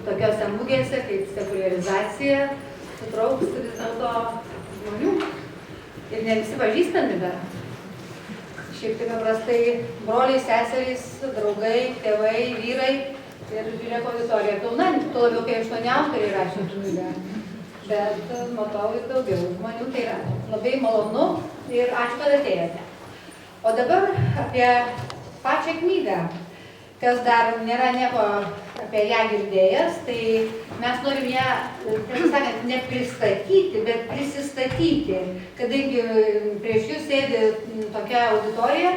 tokiose mugėse kaip sekuliarizacija sutrauks vis dėlto žmonių ir ne visi pažįstami dar. Šiaip tai paprastai broliai, seserys, draugai, tėvai, vyrai ir žiūrėk auditorija pilna, tuo labiau kai 8 autoriai rašė knygą. Bet matau ir daugiau žmonių, tai yra labai malonu ir ačiū, kad atėjote. O dabar apie pačią knygą. Kas dar nėra nieko apie ją girdėjęs, tai mes norim ją, tiesą sakant, ne pristatyti, bet prisistatyti, kadangi prieš jūs sėdi tokia auditorija,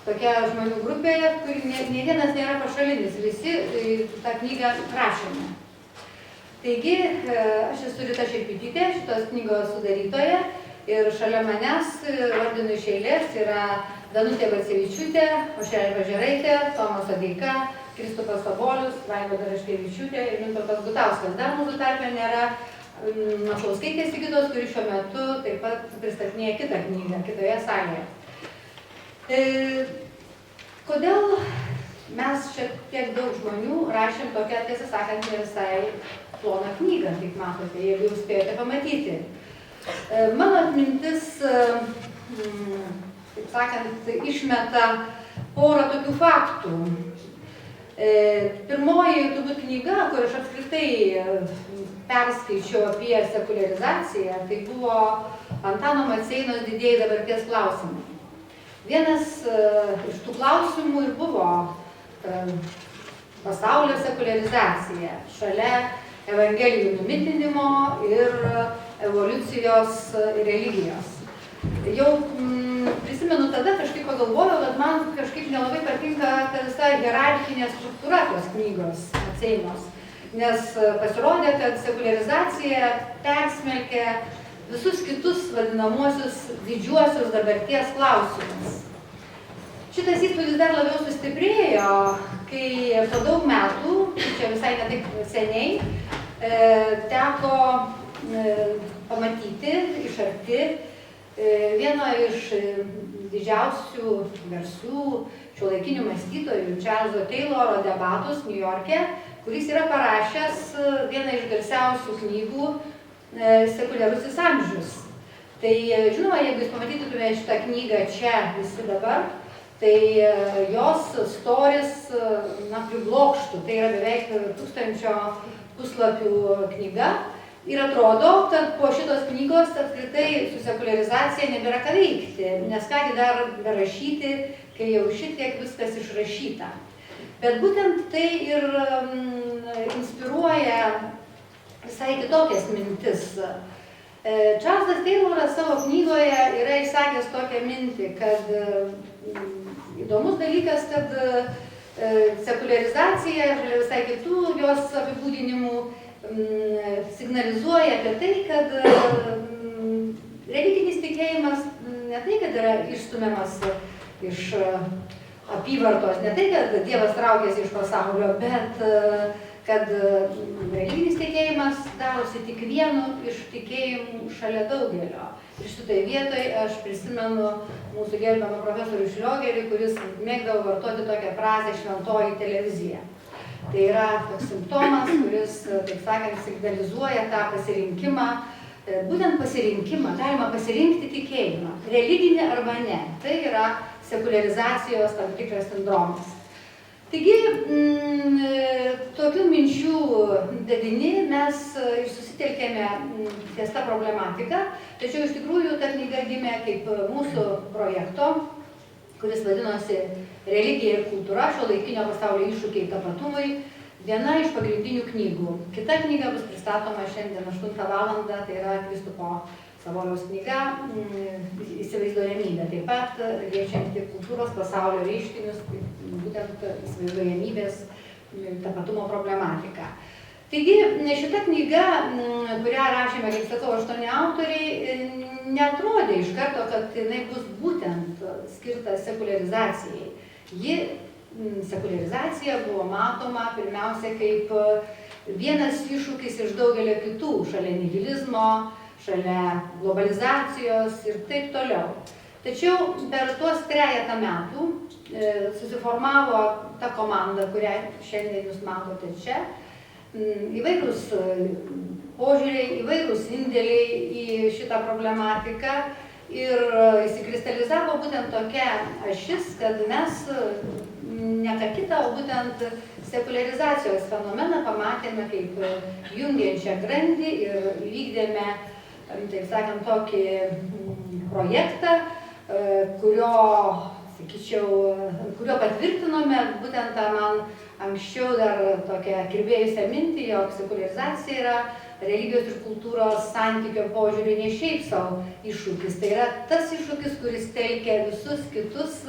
tokia žmonių grupė, kur ne vienas nėra pašalinis, visi tą knygą rašėme. Taigi, aš esu Rita Šerpytytė, šitos knygos sudarytoja, ir šalia manęs, vardinu iš eilės, yra Danutė Bacevičiūtė, Aušrelė Pažėraitė, Tomas Odeika, Kristupas Sabolius, Vaiva Daraškevičiūtė ir Mintautas Gutauskas. Dar mūsų tarpe nėra Mašauskaitės Sigitos, kuri šiuo metu taip pat pristatinėja kitą knygą, kitoje salėje. Kodėl mes šiek tiek daug žmonių rašėm tokią, tiesą sakant, ne visai ploną knygą, kaip matote, jeigu jūs spėjote pamatyti. Mano atmintis, taip sakant, išmeta porą tokių faktų. Pirmoji turbūt knyga, kur aš apskritai perskaičiau apie sekuliarizaciją, tai buvo Antano Maceinos Didieji dabarties klausimai. Vienas iš tų klausimų ir buvo pasaulio sekuliarizacija šalia evangelijų numitinimo ir evoliucijos religijos. Jau prisimenu tada, kažkaip pagalvojau, kad man kažkaip nelabai patinka ta visa hierarchinė struktūra tos knygos Maceinos, nes pasirodė, kad sekuliarizacija persmelkė visus kitus vadinamuosius didžiuosius dabarties klausimus. Šitas įspūdis dar labiau sustiprėjo, kai po daug metų, čia visai ne taip seniai, teko pamatyti iš arti vieno iš didžiausių garsių šiuolaikinių mąstytojų Čarlzo Tayloro debatus New York'e, kuris yra parašęs vieną iš garsiausių knygų Sekuliarusis amžius. Tai žinoma, jeigu jūs pamatytume šitą knygą čia visi dabar, tai jos storis priblokštų, tai yra beveik 1000 puslapių knyga. Ir atrodo, kad po šitos knygos apskritai su sekuliarizacija nebėra ką veikti, nes kągi dar berašyti, kai jau šitiek viskas išrašyta. Bet būtent tai ir inspiruoja visai kitokias mintis. Čarlzas Tayloras savo knygoje yra išsakęs tokią mintį, kad įdomus dalykas, kad sekuliarizacija, visai kitų jos apibūdinimų, signalizuoja apie tai, kad religinis tikėjimas ne tai, kad yra išstumiamas iš apyvartos, ne tai, kad Dievas traukiasi iš pasaulio, bet kad religinis tikėjimas darosi tik vienu iš tikėjimų šalia daugelio. Ir šitai vietoj aš prisimenu mūsų gerbiamą profesorių Šliogerį, kuris mėgdavo vartoti tokią frazę šventoji televizija. Tai yra toks simptomas, kuris, taip sakant, signalizuoja tą pasirinkimą, būtent pasirinkimą, galima pasirinkti tikėjimą, religinį arba ne. Tai yra sekuliarizacijos tam tikras sindromas. Taigi, tokių minčių vedini mes ir susitelkėme ties tą problematiką, tačiau iš tikrųjų ta knyga gimė kaip mūsų projekto, kuris vadinosi Religija ir kultūra, šiuolaikinio pasaulio iššūkiai tapatumui, viena iš pagrindinių knygų. Kita knyga bus pristatoma šiandien 8 valandą, tai yra Kristupo Saboliaus knyga Įsivaizduojamybė, taip pat liečianti kultūros pasaulio reiškinius, būtent įsivaizduojamybės tapatumo problematiką. Taigi, šita knyga, kurią rašėme, kaip sakau, 8 autoriai, neatrodė iš karto, kad jinai bus būtent skirta sekuliarizacijai. Sekuliarizacija buvo matoma pirmiausia kaip vienas iššūkis iš daugelio kitų, šalia nihilizmo, šalia globalizacijos ir taip toliau. Tačiau per tuos 3 metų susiformavo ta komanda, kurią šiandien jūs matote čia. įvairūs požiūriai, įvairūs indėliai į šitą problematiką ir įsikristalizavo būtent tokia ašis, kad mes ne ką kitą, o būtent sekuliarizacijos fenomeną pamatėme kaip jungiančią grandį ir vykdėme, taip sakant, tokį projektą, kurio patvirtinome būtent tą man anksčiau dar tokią kirbėjusią mintį, jog sekuliarizacija yra religijos ir kultūros santykio požiūrį ne šiaip savo iššūkis. Tai yra tas iššūkis, kuris telkia visus kitus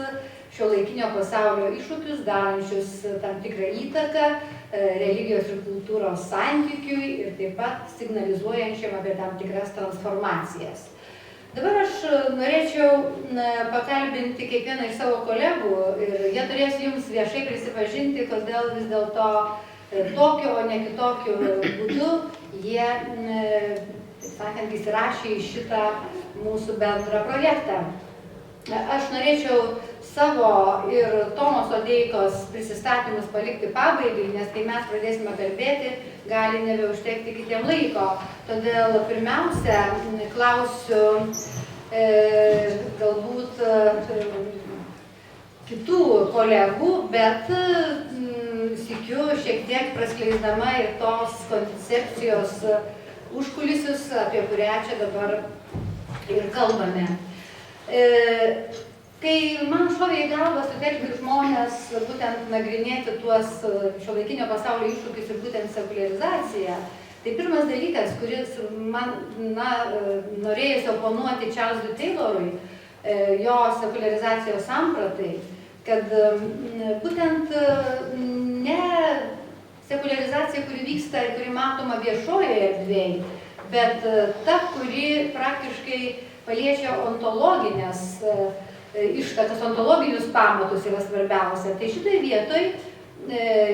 šiuolaikinio pasaulio iššūkius, darančius tam tikrą įtaką religijos ir kultūros santykiui ir taip pat signalizuojančiam apie tam tikras transformacijas. Dabar aš norėčiau pakalbinti kiekvieną iš savo kolegų ir jie turės jums viešai prisipažinti, kodėl vis dėlto tokiu, o ne kitokiu būdu jie, taip sakant, įsirašė į šitą mūsų bendrą projektą. Aš norėčiau savo ir Tomo Sodeikos prisistatymus palikti pabaigai, nes kai mes pradėsime kalbėti, gali nebeužtekti kitiem laiko. Todėl pirmiausia, klausiu galbūt kitų kolegų, bet sykiu šiek tiek praskleisdama ir tos koncepcijos užkulisius, apie kurią čia dabar ir kalbame. Kai man šovė į galvą sutelkti žmonės būtent nagrinėti tuos šiuolaikinio pasaulio iššūkius ir būtent sekuliarizaciją, tai pirmas dalykas, kuris man norėjus oponuoti Charlesui Taylorui, jo sekuliarizacijos sampratai, kad būtent ne sekuliarizacija, kuri vyksta ir kuri matoma viešojoje erdvėje, bet ta, kuri praktiškai paliečia ontologinės ištakas, ontologinius pamatus yra svarbiausia. Tai šitoj vietoj,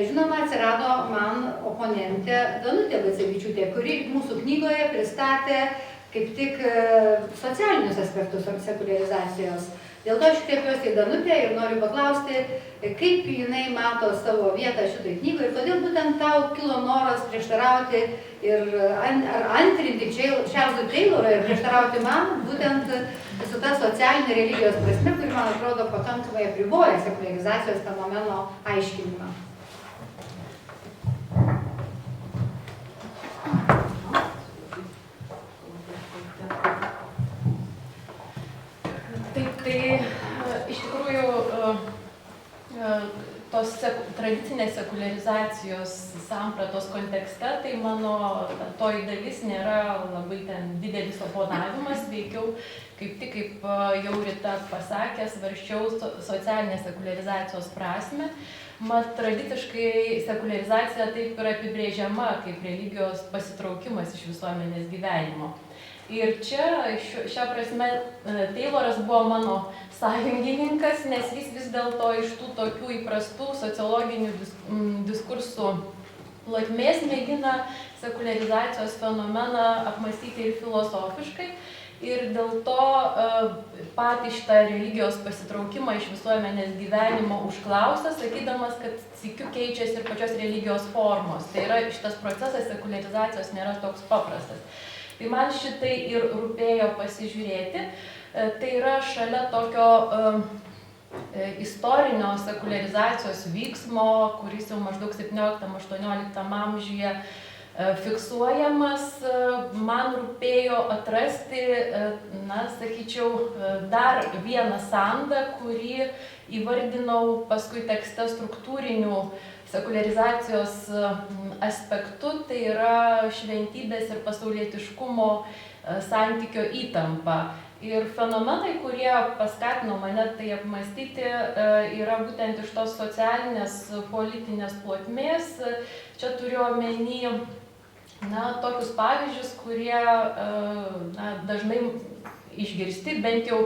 žinoma, atsirado man oponentė Danutė Bacevičiūtė, kuri mūsų knygoje pristatė kaip tik socialinius aspektus sekuliarizacijos. Dėl to aš kreipiuosi į Danutę ir noriu paklausti, kaip jinai mato savo vietą šitoj knygoje ir kodėl būtent tau kilo noras prieštarauti ir antrinti Charlesui Taylorui ir prieštarauti man būtent su ta socialinė religijos prasme, kuri, man atrodo, pakankamai apriboja sekuliarizacijos fenomeno aiškinimą. Tai iš tikrųjų tos tradicinės sekuliarizacijos sampratos kontekste, tai mano toji dalis nėra labai ten didelis oponavimas, veikiau kaip tik, kaip jau Rita pasakė, svarsčiau socialinės sekuliarizacijos prasme. Mat, tradiciškai sekuliarizacija taip yra apibrėžiama kaip religijos pasitraukimas iš visuomenės gyvenimo. Ir čia, šią prasme, Tayloras buvo mano sąjungininkas, nes jis vis dėlto iš tų tokių įprastų sociologinių diskursų plotmės mėgina sekuliarizacijos fenomeną apmąstyti ir filosofiškai. Ir dėl to patį šitą religijos pasitraukimą iš visuomenės gyvenimo užklausė, sakydamas, kad sykiu keičiasi ir pačios religijos formos. Tai yra, šitas procesas sekuliarizacijos nėra toks paprastas. Tai man šitai ir rūpėjo pasižiūrėti. Tai yra šalia tokio istorinio sekuliarizacijos vyksmo, kuris jau maždaug 17-18 amžiuje fiksuojamas, man rūpėjo atrasti, sakyčiau, dar vieną sandą, kurį įvardinau paskui tekste struktūrinių sekuliarizacijos aspektu, tai yra šventybės ir pasaulietiškumo santykio įtampa. Ir fenomenai, kurie paskatino mane tai apmąstyti, yra būtent iš tos socialinės, politinės plotmės. Čia turiu omeny tokius pavyzdžius, kurie dažnai išgirsti, bent jau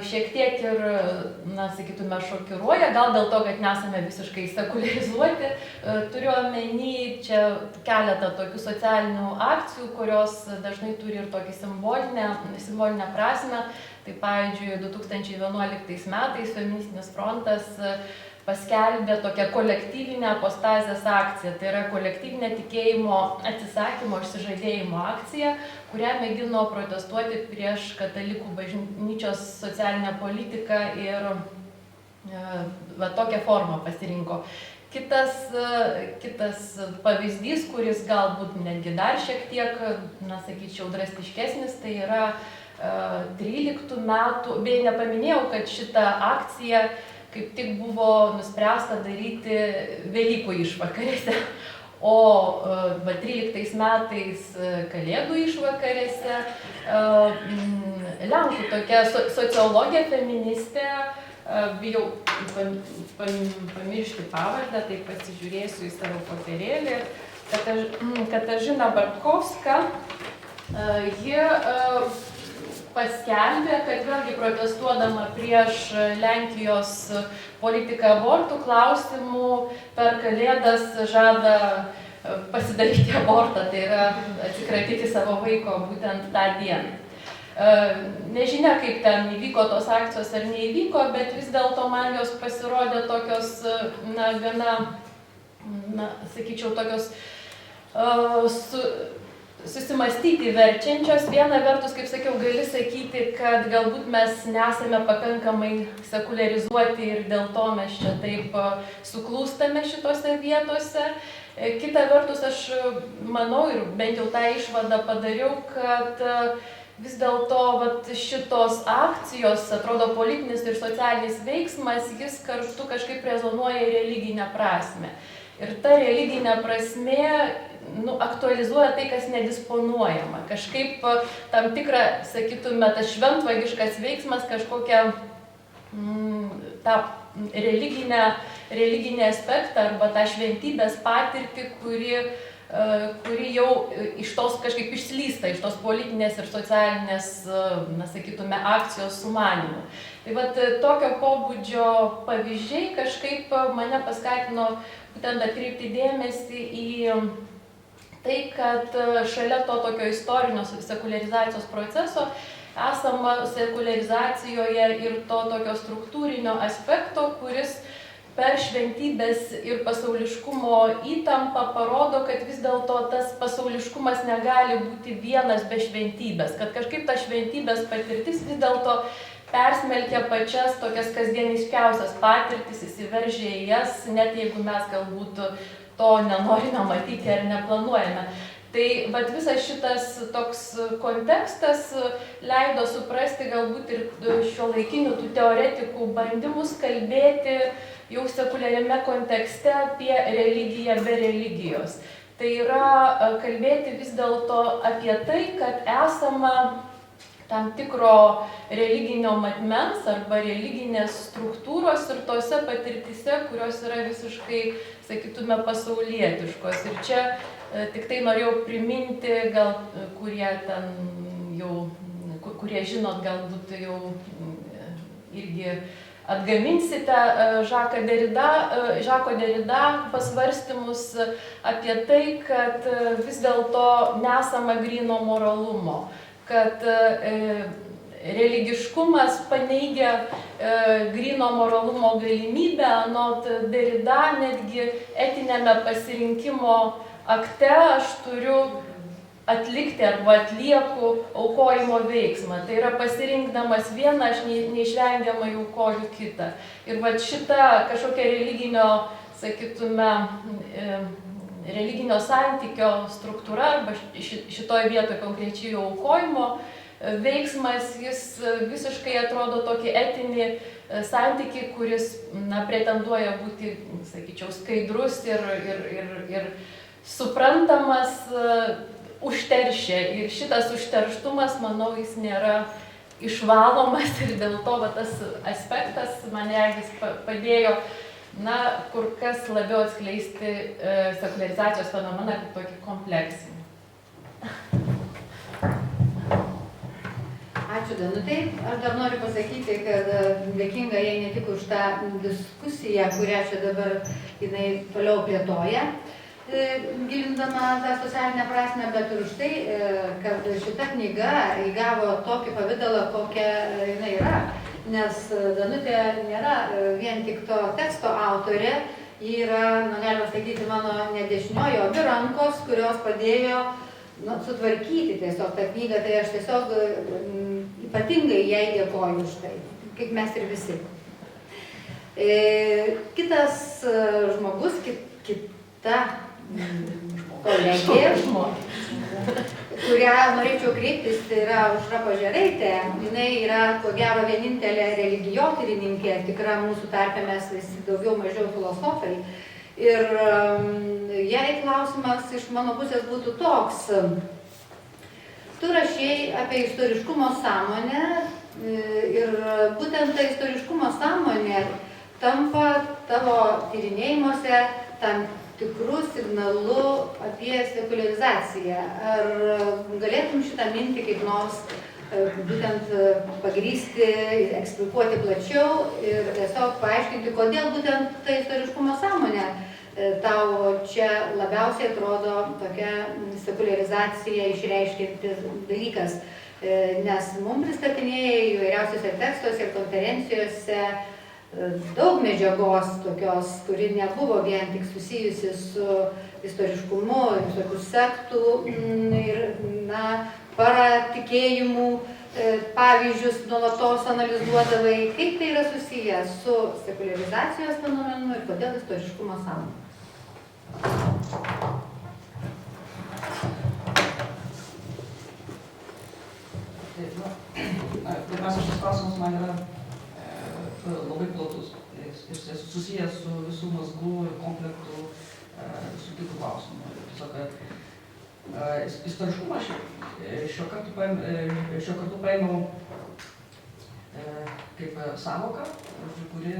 šiek tiek ir, sakytume, šokiruoja, gal dėl to, kad nesame visiškai sekuliarizuoti. Turiu omeny čia keletą tokių socialinių akcijų, kurios dažnai turi ir tokį simbolinę prasmę. Tai pavyzdžiui, 2011 metais Feministinis frontas paskelbė tokią kolektyvinę apostazės akciją. Tai yra kolektyvinė tikėjimo atsisakymo, išsižadėjimo akcija, kurią mėgino protestuoti prieš katalikų bažnyčios socialinę politiką ir tokią formą pasirinko. Kitas pavyzdys, kuris galbūt netgi dar šiek tiek, sakyčiau, drastiškesnis, tai yra 13 metų, beje, nepaminėjau, kad šitą akciją kaip tik buvo nuspręsta daryti Velykų išvakarėse, o 13 metais Kalėdų išvakarėse Lenkų tokia sociologė, feministė, bijau pamiršti pavardę, tai pasižiūrėsiu į savo popierėlį, Katažina Bartkovska, ji paskelbė, kad vėlgi protestuodama prieš Lenkijos politiką abortų klausimų per Kalėdas žada pasidaryti abortą, tai yra atsikratyti savo vaiko būtent tą dieną. Nežinia, kaip ten įvyko tos akcijos ar neįvyko, bet vis dėlto man jos pasirodė tokios, gana, sakyčiau, tokios susimastyti verčiančios. Viena vertus, kaip sakiau, gali sakyti, kad galbūt mes nesame pakankamai sekuliarizuoti ir dėl to mes čia taip suklūstame šitose vietose. Kita vertus, aš manau ir bent jau tą išvadą padariau, kad vis dėlto šitos akcijos, atrodo, politinis ir socialinis veiksmas, jis kartu kažkaip rezonuoja į religinę prasmę. Ir ta religinė prasmė aktualizuoja tai, kas nedisponuojama. Kažkaip tam tikrą, sakytume, tas šventvagiškas veiksmas, kažkokią tą religinę aspektą arba tą šventybės patirtį, kuri jau iš tos kažkaip išslysta, iš tos politinės ir socialinės, sakytume, akcijos sumanymų. Tai tokio pobūdžio pavyzdžiai kažkaip mane paskatino būtent atkreipti dėmesį į tai, kad šalia to tokio istorinio sekuliarizacijos proceso esama sekuliarizacijoje ir to tokio struktūrinio aspekto, kuris per šventybės ir pasauliškumo įtampą parodo, kad vis dėlto tas pasauliškumas negali būti vienas be šventybės, kad kažkaip ta šventybės patirtis vis dėlto persmelkia pačias tokias kasdieniškiausias patirtis, įsiveržia į jas, net jeigu mes galbūt to nenorime matyti ar neplanuojame. Tai visas šitas toks kontekstas leido suprasti galbūt ir šiuolaikinių tų teoretikų bandymus kalbėti jau sekuliariame kontekste apie religiją be religijos. Tai yra kalbėti vis dėlto apie tai, kad esama tam tikro religinio matmens arba religinės struktūros ir tose patirtise, kurios yra visiškai, sakytume, pasaulietiškos. Ir čia tik tai norėjau priminti, gal kurie ten jau, kurie žinot, galbūt jau irgi atgaminsite Žako Derida pasvarstymus apie tai, kad vis dėlto nesama gryno moralumo, kad religiškumas paneigia gryno moralumo galimybę, anot Derida netgi etinėme pasirinkimo akte aš turiu atlikti arba atlieku aukojimo veiksmą. Tai yra pasirinkdamas vieną, aš neišvengiamai aukoju kitą. Ir šita kažkokia religinio, sakytume, religinio santykio struktūra, arba šitoje vietoje konkrečiai aukojimo veiksmas, jis visiškai atrodo tokį etinį santykį, kuris pretenduoja būti, sakyčiau, skaidrus ir suprantamas, užteršia. Ir šitas užterštumas, manau, jis nėra išvalomas ir dėl to tas aspektas mane regis padėjo kur kas labiau atskleisti sekuliarizacijos fenomeną kaip tokį kompleksinį. Ačiū, Danutei. Aš dar noriu pasakyti, kad dėkinga jai ne tik už tą diskusiją, kurią čia dabar jinai toliau plėtoja, gilindama tą socialinę prasmę, bet ir už tai, kad šita knyga įgavo tokį pavidalą, kokia jinai yra. nes Danutė nėra vien tik to teksto autorė, ji yra, galima sakyti, mano ne dešinioji, o abi rankos, kurios padėjo sutvarkyti tiesiog tą knygą, tai aš tiesiog ypatingai jai dėkoju už tai, kaip mes ir visi. Kitas žmogus, kita kolegė, kurią norėčiau kreiptis, tai yra Aušra Pažėraitė. Jinai yra, ko gero, vienintelė religijotyrininkė, tikra mūsų tarpe mes visi daugiau mažiau filosofai. Ir jei klausimas iš mano pusės būtų toks, tu rašei apie istoriškumo sąmonę ir būtent ta istoriškumo sąmonė tampa tavo tyrinėjimuose tam tikrų signalų apie sekuliarizaciją. Ar galėtum šitą mintį kaip nors būtent pagrįsti, eksplikuoti plačiau ir tiesiog paaiškinti, kodėl būtent ta istoriškumo sąmonė tau čia labiausiai atrodo tokia sekuliarizacija išreiškiantis dalykas, nes mums pristatinėjai įvairiausiuose tekstuose ir konferencijose daug medžiagos tokios, kuri nebuvo vien tik susijusi su istoriškumu, visokių sektų ir, paratikėjimų pavyzdžius nuolatos analizuodavai. Kaip tai yra susiję su sekuliarizacijos fenomenu ir kodėl istoriškumo sąmonė? Pirmiausia, šis klausimas man yra labai platus. Jis susijęs su visų mazgų ir komplektų su kitų klausimų. Tiesiog istoriškumą šio kartu paėmiau kaip sąvoką, kuri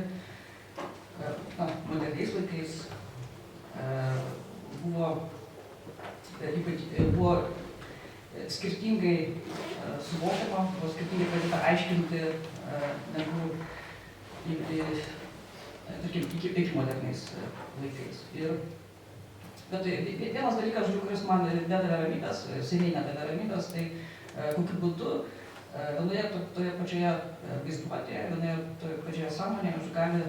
moderniais laikais buvo skirtingai suvokiama, buvo skirtingai pradėta aiškinti negu tarkim, iki moderniais laikais. Bet vienas dalykas, kuris man nedavė ramybės, seniai nedavė ramybės, tai kokiu būdu vienoje toje pačioje vaizduotėje, vienoje toje pačioje sąmonėje gali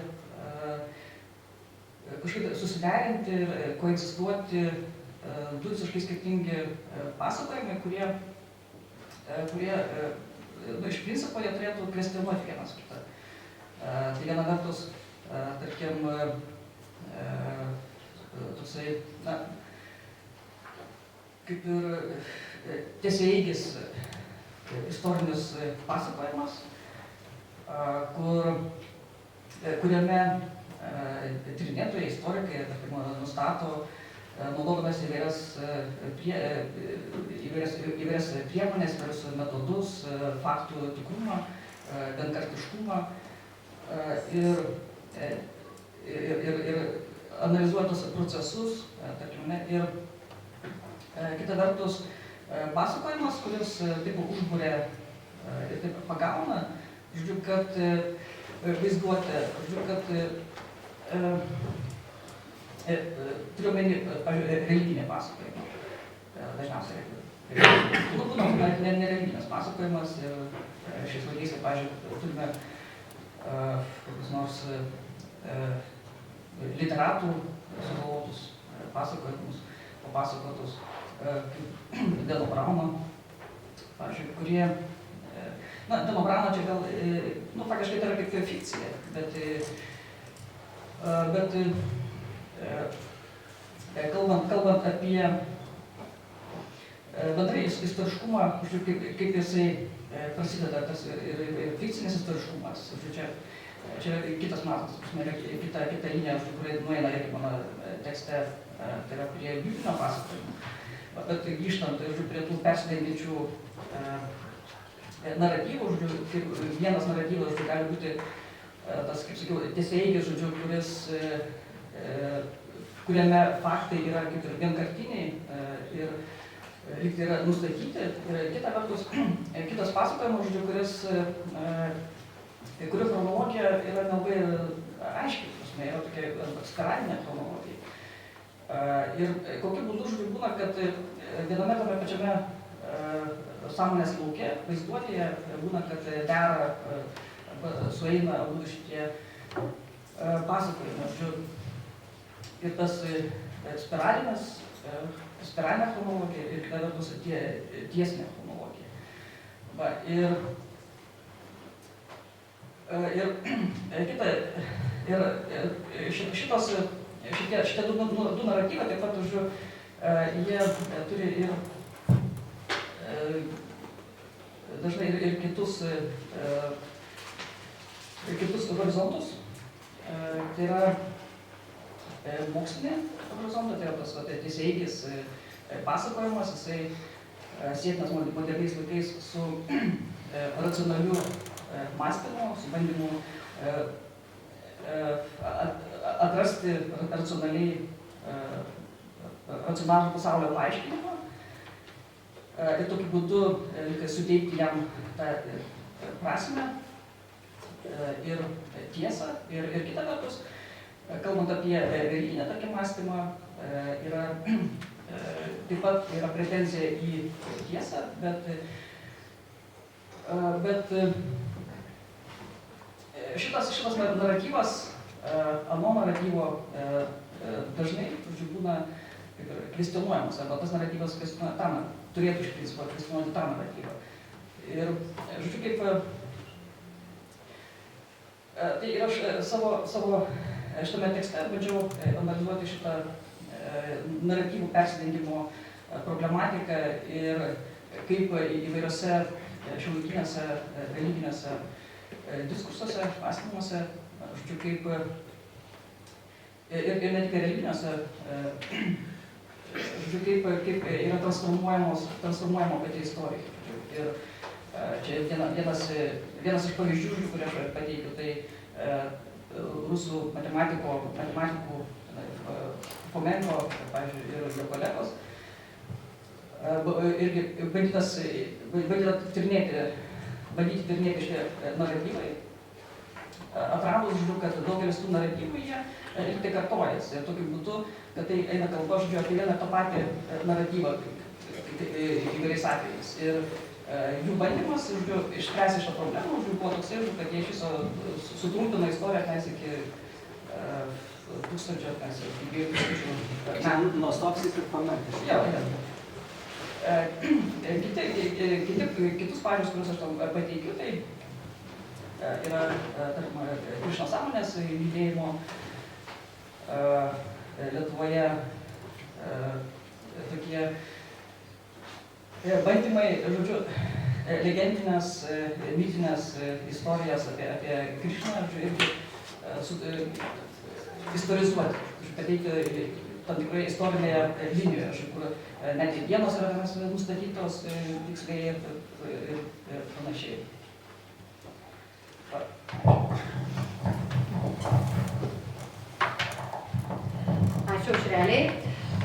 kažkaip susiderinti ir koegzistuoti du visiškai skirtingi pasakojimai, kurie iš principo jie turėtų kvestionuoti vienas kitą. Tai viena vertus, tarkim, toksai, kaip ir tiesiaeigis istorinis pasakojimas, kuriame tyrinėtojai, istorikai, tarkim, nustato, naudodamas įvairias priemonės, įvairius metodus, faktų tikrumą, vienkartiškumą ir analizuoja tos procesus, tarkime, ir kita vertus pasakojimas, kuris taip užbūrė ir taip pagauna, žodžiu, kad vaizduotė, žodžiu, kad turiu omeny, religinė pasakojimą, dažniausiai būna nereliginės pasakojimas ir šiais laikais, pavyzdžiui, turime kokius nors literatų sugalvotus pasakojimus, papasakotus kaip Deno Brauno, pavyzdžiui, kurie, Deno Brauno čia gal, faktiškai tai yra kaip fikcija, bet kalbant apie bendrai istoriškumą, kaip jisai prasideda tas ir fikcinis istoriškumas. Čia kitas matas, kita linija, kuri nueina irgi mano tekste, tai yra prie biblinio pasakojimo. Bet grįžtant prie tų persidengiančių naratyvų, vienas naratyvas gali būti tas, kaip sakiau, tiesiaeigis, kuriame faktai yra kaip ir vienkartiniai ir lyg tai yra nustatyti. Ir kita vertus, kitas pasakojimas, kurio chronologija yra labai aiškiai, yra tokia skaralinė chronologija. Ir kokiu būdu būna, kad viename tame pačiame sąmonės lauke, vaizduotėje būna, kad dera sueina abu šitie pasakojimai. Ir tas spiralinė chronologija ir kita vertus tiesinė chronologija. Va, šitie du naratyvai taip pat, jie turi ir dažnai ir kitus horizontus. Tai yra mokslinė horizontą, tai yra tas tiesiaeigis pasakojimas, jisai sietinas moderniais laikais su racionaliu mąstymu, su bandymu atrasti racionalų pasaulio paaiškinimą ir tokiu būdu suteikti jam tą prasmę ir tiesą. Ir kita vertus, kalbant apie religinę tokį mąstymą, taip pat yra pretenzija į tiesą, bet šitas naratyvas, ano naratyvo dažnai būna kvestionuojamas, arba tas naratyvas turėtų iš principo kvestionuoti tą naratyvą. Ir kaip tai ir aš savo šitame tekste bandžiau analizuoti šitą naratyvų persidengimo problematiką ir kaip įvairiose šiuolaikinėse religiniuose diskursuose, mąstymuose, kaip ir ne tik religiniuose, kaip yra transformuojama pati istorija. Ir čia vienas iš pavyzdžių, kurį aš pateikiu, tai rusų matematikų Fomenko, pavyzdžiui, ir jo kolegos, irgi bandyti tyrinėti šitie naratyvai, atradus, kad daugelis tų naratyvų jie ir tai kartojasi. Ir tokiu būdu, kad tai eina kalba, apie vieną tą patį naratyvą įvairiais atvejais. Ir jų bandymas, išspręsti šitą problemą, buvo toksai, kad jie iš viso sutrumpino istoriją iki 1000 metų. Nuostabsiai kaip pamatęs. Kitus pavyzdžius, kuriuos aš tam pateikiu, tai yra, tarkim, Krišnos sąmonės judėjimo Lietuvoje tokie bandymai, legendinės, mitinės istorijas apie Krišną, irgi istorizuoti, pateikti tam tikroje istorinėje linijoje, kur net dienos yra nustatytos tiksliai ir panašiai. Ačiū už realiai.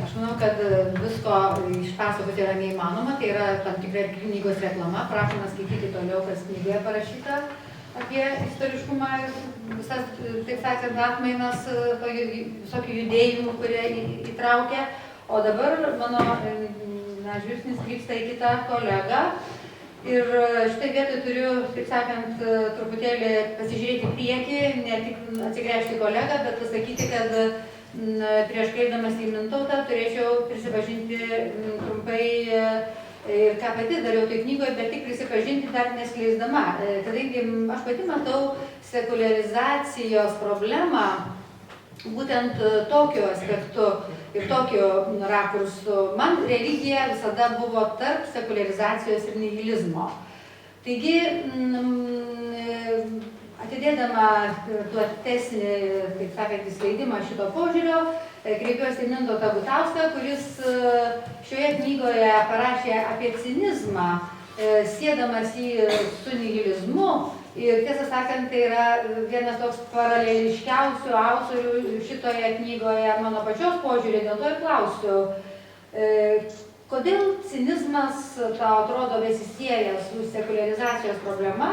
Aš manau, kad visko išpasakoti yra neįmanoma, tai yra tam tikra knygos reklama, prašome skaityti toliau, kas knygoje parašyta apie istoriškumą ir visas, taip sakant, atmainas visokių judėjimų, kurie įtraukia. O dabar mano žvilgsnis krypsta į kitą kolegą. Ir štai vietoj turiu, taip sakant, truputėlį pasižiūrėti priekį, ne tik atsigręžti kolegą, bet pasakyti, kad prieš kreipdamas į Mintautą turėčiau prisipažinti trumpai, ką pati dariau toj knygoje, bet tik prisipažinti dar neskleisdama. Kadangi aš pati matau sekuliarizacijos problemą būtent tokiu aspektu ir tokiu rakursu. Man religija visada buvo tarp sekuliarizacijos ir nihilizmo. Taigi, atidėdama platesnį, taip sakant, įskleidimą šito požiūrio, kreipiuosi į Mintautą Gutauską, kuris šioje knygoje parašė apie cinizmą, siedamas jį su nihilizmu. Ir tiesą sakant, tai yra vienas toks paraleliškiausių autorių šitoje knygoje mano pačios požiūrį, dėl to ir klausiu, kodėl cinizmas tau atrodo besisieja su sekuliarizacijos problema.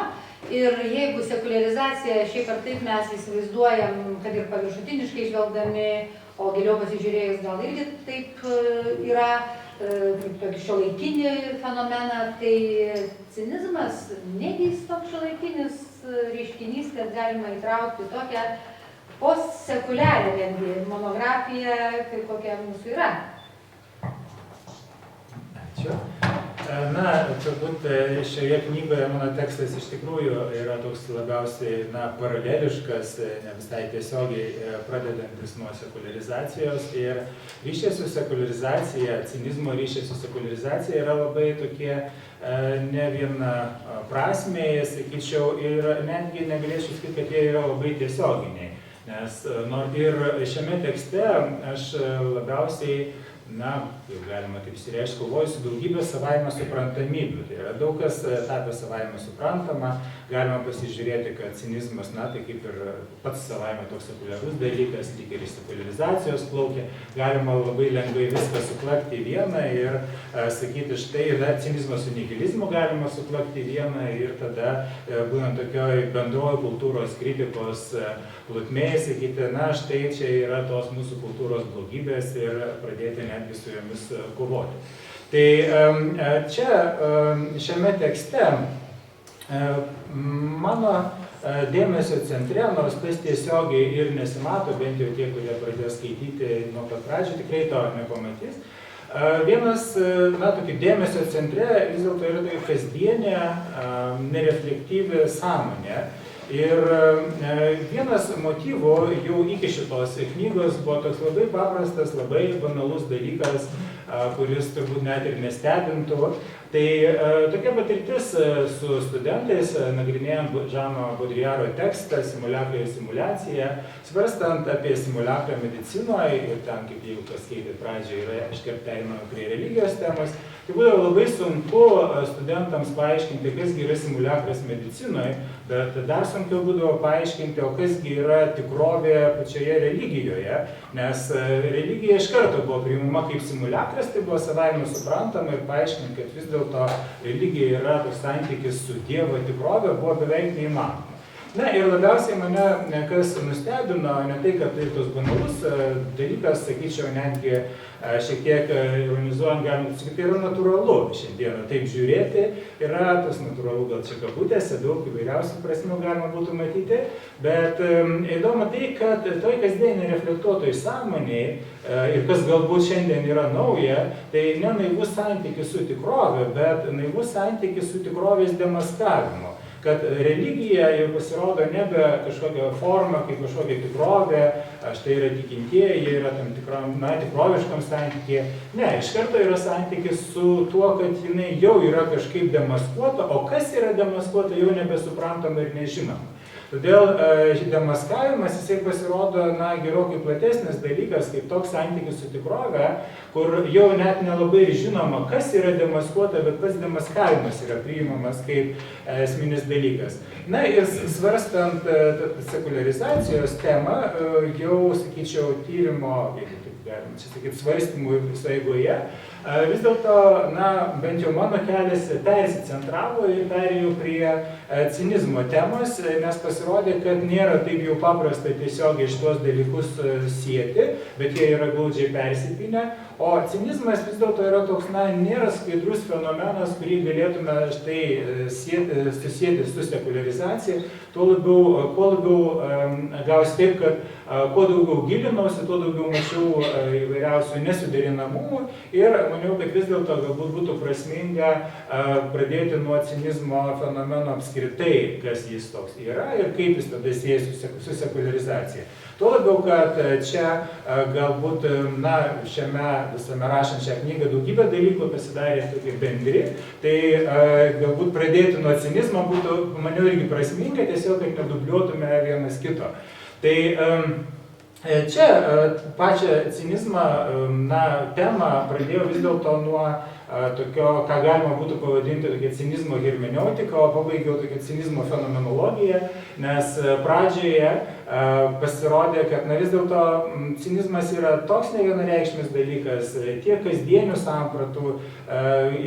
Ir jeigu sekuliarizacija šiaip ar taip mes įsivaizduojam, kad ir paviršutiniškai žvelgdami, o giliau pasižiūrėjus gal irgi taip yra, kaip tokį šiuolaikinį fenomeną, tai cinizmas negi jis toks šiuolaikinis reiškinys, kad galima įtraukti tokią postsekuliarią netgi monografiją, kaip kokia mūsų yra. Ačiū. Na, turbūt šioje knygoje mano tekstas iš tikrųjų yra toks labiausiai paraleliškas, ne visai tiesiogiai pradedantis nuo sekuliarizacijos. Ir ryšiai su sekuliarizacija, cinizmo ryšiai su sekuliarizacija yra labai tokie ne viena prasmei, sakyčiau, ir netgi negalėčiau sakyti, kad jie yra labai tiesioginiai. Nes ir šiame tekste aš labiausiai jau galima taip išsireikšti, kovoju su daugybė savaime suprantamybių. Tai yra daug kas tapę savaime suprantama, galima pasižiūrėti, kad cinizmas, tai kaip ir pats savaime toks sekuliarus dalykas, lyg ir iš sekuliarizacijos plaukia, galima labai lengvai viską suplakti į vieną ir sakyti, štai cinizmas su nihilizmu galima suplakti į vieną ir tada, būnant tokioj bendrojo kultūros kritikos plotmėje, sakyti, štai čia yra tos mūsų kultūros blogybės ir pradėti netgi su jomis kovoti. Tai čia šiame tekste mano dėmesio centre, nors tas tiesiogiai ir nesimato, bent jau tie, kurie pradėjo skaityti nuo pat pradžių, tikrai to nepamatys. Vienas, tokį dėmesio centre vis dėlto yra tai kasdienė, nereflektyvi sąmonė. Ir vienas motyvų jau iki šitos knygos buvo toks labai paprastas, labai banalus dalykas, kuris turbūt net ir nestebintų. Tai tokia patirtis su studentais, nagrinėjant Žano Baudrillardo tekstą Simulakrai ir simuliacija, svarstant apie simuliakrą medicinoje, ir ten, kaip jau kas skaitė pradžioje, yra iškart pereinama prie religijos temos, tai būdavo labai sunku studentams paaiškinti, kasgi yra simuliakras medicinoje, bet dar sunkiau būdavo paaiškinti, o kasgi yra tikrovė pačioje religijoje, nes religija iš karto buvo priimama kaip simuliakras, tai buvo savaime suprantama ir paaiškinti, kad vis dėlto religija yra toks santykis su Dievo tikrove, buvo beveik neįmanoma. Na ir labiausiai mane kas nustebino, ne tai, kad tai tos banalus dalykas, sakyčiau, netgi šiek tiek ironizuojant, galima sakyti, tai yra natūralu šiandieną taip žiūrėti, yra tas natūralu gal čia kabutėse, daug įvairiausių prasmių galima būtų matyti, bet įdomu tai, kad toj kasdienį reflektuotoj sąmoniai ir kas galbūt šiandien yra nauja, tai ne naivus santykis su tikrove, bet naivus santykis su tikrovės demaskavimu. Kad religija jau pasirodo nebe kažkokia forma, kaip kažkokia tikrovė, štai yra tikintieji, jie yra tam tikram, tikroviškam santykyje. Ne, iš karto yra santykis su tuo, kad jinai jau yra kažkaip demaskuota, o kas yra demaskuota jau nebesuprantama ir nežinoma. Todėl demaskavimas jisai pasirodo gerokai platesnis dalykas, kaip toks santykis su tikrove, kur jau net nelabai žinoma, kas yra demaskuota, bet pats demaskavimas yra priimamas kaip esminis dalykas. Na ir svarstant sekuliarizacijos temą, jau, sakyčiau, tyrimo, jeigu taip galima čia sakyti, svarstymų visoje eigoje, vis dėlto, bent jau mano kelias persicentravo ir perėjau prie cinizmo temos, nes pasirodė, kad nėra taip jau paprasta tiesiogiai šitos dalykus sieti, bet jie yra glaudžiai persipynę, o cinizmas vis dėlto yra toks, nėra skaidrus fenomenas, kurį galėtume štai susijęti su sekuliarizacija, kuo labiau gausi taip, kad kuo daugiau gilinausi, tuo daugiau mačiau įvairiausių nesuderinamumų ir maniau, kad vis dėlto galbūt būtų prasminga pradėti nuo cinizmo fenomeno apskritai, kas jis toks yra ir kaip jis tada siejasi su sekuliarizacija. Tuo labiau, kad čia galbūt, šiame visame rašant šią knygą daugybę dalykų pasidarė tokie bendri, tai galbūt pradėti nuo cinizmo būtų, maniau, irgi prasminga, tiesiog, kad nedubliuotume vienas kito. Tai čia pačią cinizmą temą pradėjau vis dėlto nuo tokio, ką galima būtų pavadinti tokia cinizmo hermeneutika, o pabaigiau tokia cinizmo fenomenologija, nes pradžioje pasirodė, kad vis dėlto cinizmas yra toks nevienareikšmis dalykas, tiek kasdienių sampratų,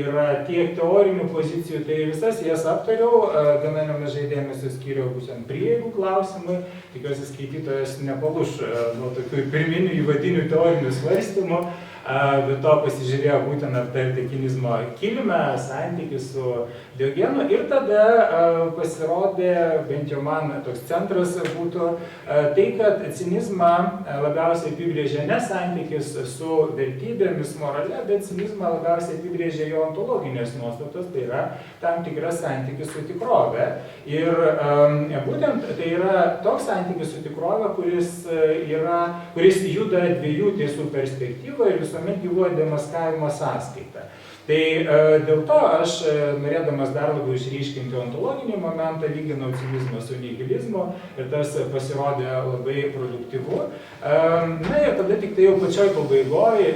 yra tiek teorinių pozicijų, tai visas jas aptariau, gana nemažai dėmesio skyriau būtent prieigų klausimui, tikiuosi skaitytojas nepalūš nuo tokių pirminių įvadinių teorinių svarstymų. bet to pasižiūrėjo būtent aptarti cinizmo kilmę, santykį su Diogenu ir tada pasirodė, bent jau man toks centras būtų, tai, kad cinizmą labiausiai apibrėžia ne santykis su vertybėmis, morale, bet cinizmą labiausiai apibrėžia jo ontologinės nuostatos, tai yra tam tikras santykis su tikrove. Ir būtent tai yra toks santykis su tikrove, kuris juda dviejų tiesų perspektyvoje ir visuomet gyvuoja demaskavimo sąskaita. Tai dėl to aš, norėdamas dar labiau išryškinti ontologinį momentą, lyginau cinizmą su nihilizmu ir tas pasirodė labai produktyvu. Na ir tada tik tai jau pačioj pabaigoje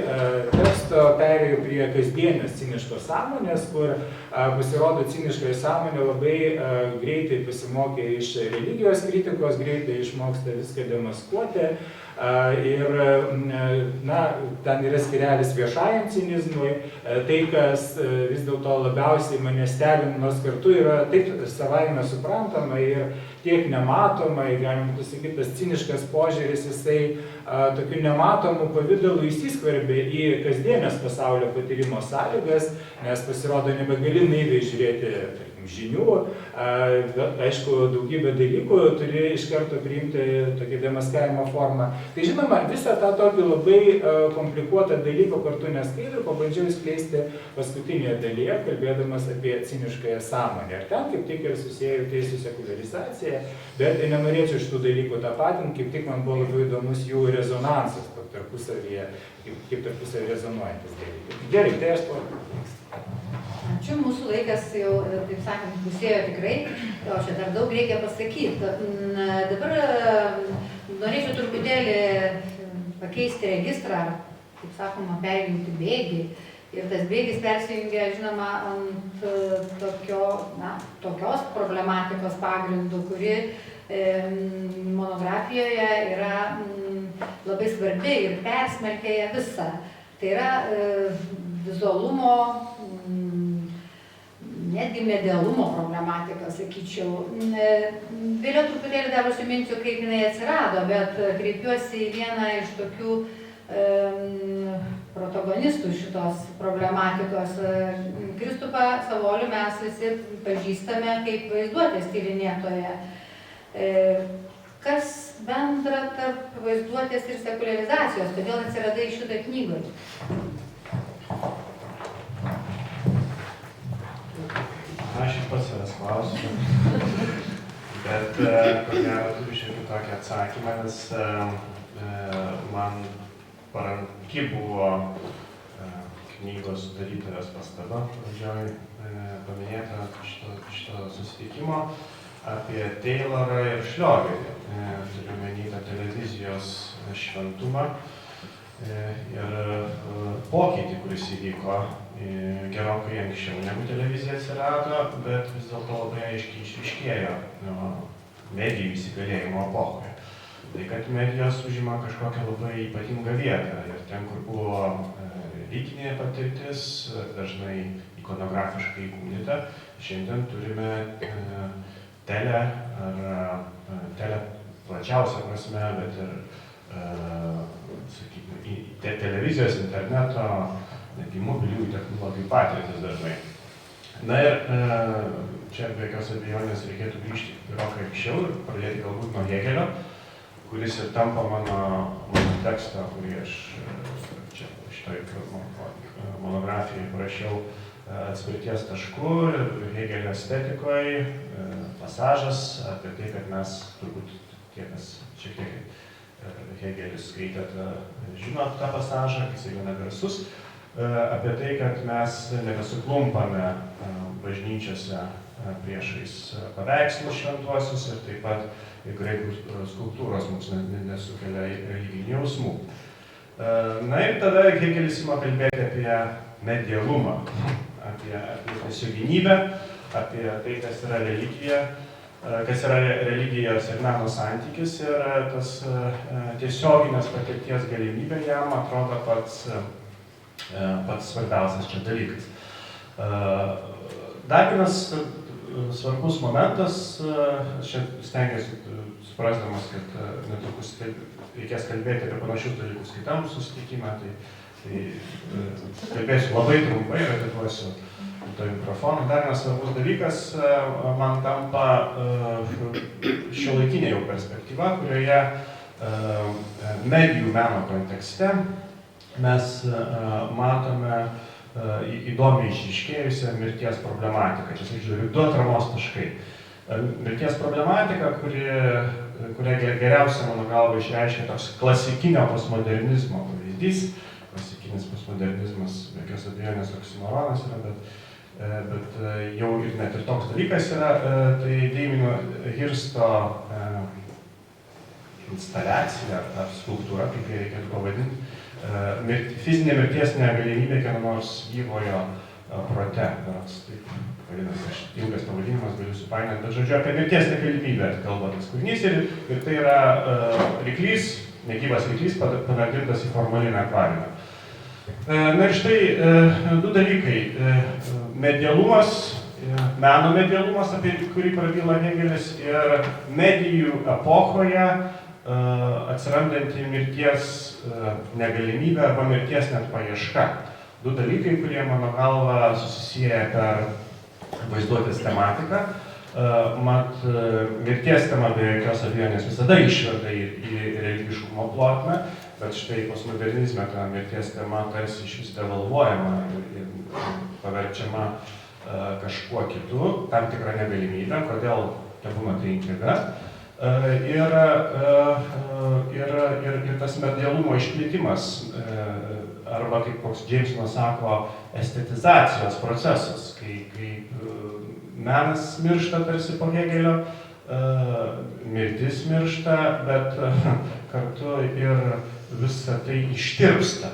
teksto perėjau prie kasdienės ciniškos sąmonės, kur pasirodo ciniškoji sąmonė labai greitai pasimokė iš religijos kritikos, greitai išmoksta viską demaskuoti. Ir ten yra skirelis viešajam cinizmui, tai, kas vis dėlto labiausiai mane stebina, nors kartu yra taip savaime suprantama ir tiek nematoma, galim pasakyti, tas ciniškas požiūris, jisai tokiu nematomu pavidalu įsiskverbia į kasdienės pasaulio patyrimo sąlygas, nes pasirodo nebegali naiviai žiūrėti žinių, aišku, daugybę dalykų turi iš karto priimti tokią demaskavimo formą. Tai žinoma, visą tą tokį labai komplikuotą dalyką kartu neskaidrų pabandžiau išskleisti paskutinėje dalyje, kalbėdamas apie ciniškąją sąmonę. Ir ten kaip tik ir susijęju tai su sekuliarizacija, bet nenorėčiau šitų dalykų tapatinti, kaip tik man buvo labiau įdomus jų rezonansas tarpusavyje, kaip tarpusavyje rezonuojantis dalykai. Gerai, tai aš to. Ačiū, mūsų laikas jau, taip sakant, pusėjo tikrai, o čia dar daug reikia pasakyti. Dabar norėčiau truputėlį pakeisti registrą, kaip sakoma, perjungti bėgį. Ir tas bėgis persijungia, žinoma, ant tokios problematikos pagrindų, kuri monografijoje yra labai svarbi ir persmelkia ją visą. Tai yra vizualumo, netgi medialumo problematika, sakyčiau. Vėliau truputėlį dar užsiminsiu, kaip jinai atsirado, bet kreipiuosi į vieną iš tokių protagonistų šitos problematikos. Kristupą Savolių mes visi pažįstame kaip vaizduotės tyrinėtoją. Kas bendra tarp vaizduotės ir sekuliarizacijos? Kodėl atsiradai šitą knygą? Aš ir pats savęs klausiu, bet ko gero turiu šiek tiek tokį atsakymą, nes man paranki buvo knygos sudarytojos pastaba, pradžioj paminėta šito susitikimo apie Taylorą ir Šliogerį. Turiu menį tą televizijos šventumą ir pokytį, kuris įvyko gerokai anksčiau negu televizija atsirado, bet vis dėlto labai aiškiai išryškėjo medijų įsigalėjimo epochoje. Tai, kad medijos užima kažkokią labai ypatingą vietą ir ten, kur buvo religinė patirtis, dažnai ikonografiškai įkūnyta, šiandien turime tele plačiausią prasme, bet ir televizijos, interneto, netgi mobiliųjų technologijų patirtis dažnai. Na ir čia be jokios abejonės reikėtų grįžti gerokai anksčiau ir pradėti galbūt nuo Hegelio, kuris ir tampa mano teksto, kurį aš čia šitoj monografijai parašiau atspirties taškų ir Hegelio estetikoje, pasažas apie tai, kad mes turbūt tie, kas šiek tiek Hegelis skaitėte, žinot tą pasažą, jis gana garsus, apie tai, kad mes nebesuklumpame bažnyčiose priešais paveikslus šventuosius ir taip pat graikų skulptūros mums nesukelia religinių jausmų. Na ir tada Hegelis ima kalbėti apie medialumą, apie tiesioginybę, apie tai, kas yra religija, kas yra religijos ir meno santykis ir tas tiesioginės patirties galimybė jam atrodo pats svarbiausias čia dalykas. Dar vienas svarbus momentas, aš čia stengiuosi suprasdamas, kad netrukus reikės kalbėti apie panašius dalykus kitam susitikimą, tai Tai kalbėsiu labai trumpai ir atiduosiu to mikrofoną. Dar vienas svarbus dalykas man tampa šiuolaikinė jau perspektyva, kurioje medijų meno kontekste mes matome įdomiai išryškėjusią mirties problematiką. Čia sakyčiau, 2 atramos taškai. Mirties problematika, kuria geriausia, mano galva, išreiškia toks klasikinio postmodernizmo pavyzdys. Klasikinis postmodernizmas, be jokios abejonės, oksimoronas yra, bet jau ir net ir toks dalykas yra, tai Damieno Hirsto instaliacija ar skulptūra, kaip ją reikėtų pavadinti, fizinė mirties negalimybė kieno nors gyvojo prote. Taip vadinasi, ilgas pavadinimas, galiu supainioti, bet žodžiu, apie mirties negalimybę kalba tas kūrinys ir tai yra ryklys, negyvas ryklys, panardintas į formalinę akvariumą. Na ir štai 2 dalykai. Medialumas, meno medialumas, apie kurį prabyla Hėgelis, ir medijų epochoje atsirandanti mirties negalimybė arba mirties net paieška. 2 dalykai, kurie mano galva susisieja per vaizduotės tematiką. Mat, mirties tema be jokios abejonės visada išveda į religiškumo plotmę, bet štai postmodernizme ta mirties tema tarsi iš vis devalvuojama ir paverčiama kažkuo kitu, tam tikrą negalimybę, kodėl tebūna tai intriga. Ir tas medialumo išplėtimas, arba kaip koks Jamesonas sako, estetizacijos procesas, kai menas miršta tarsi po Hėgelio, mirtis miršta, bet kartu ir visą tai ištirpsta,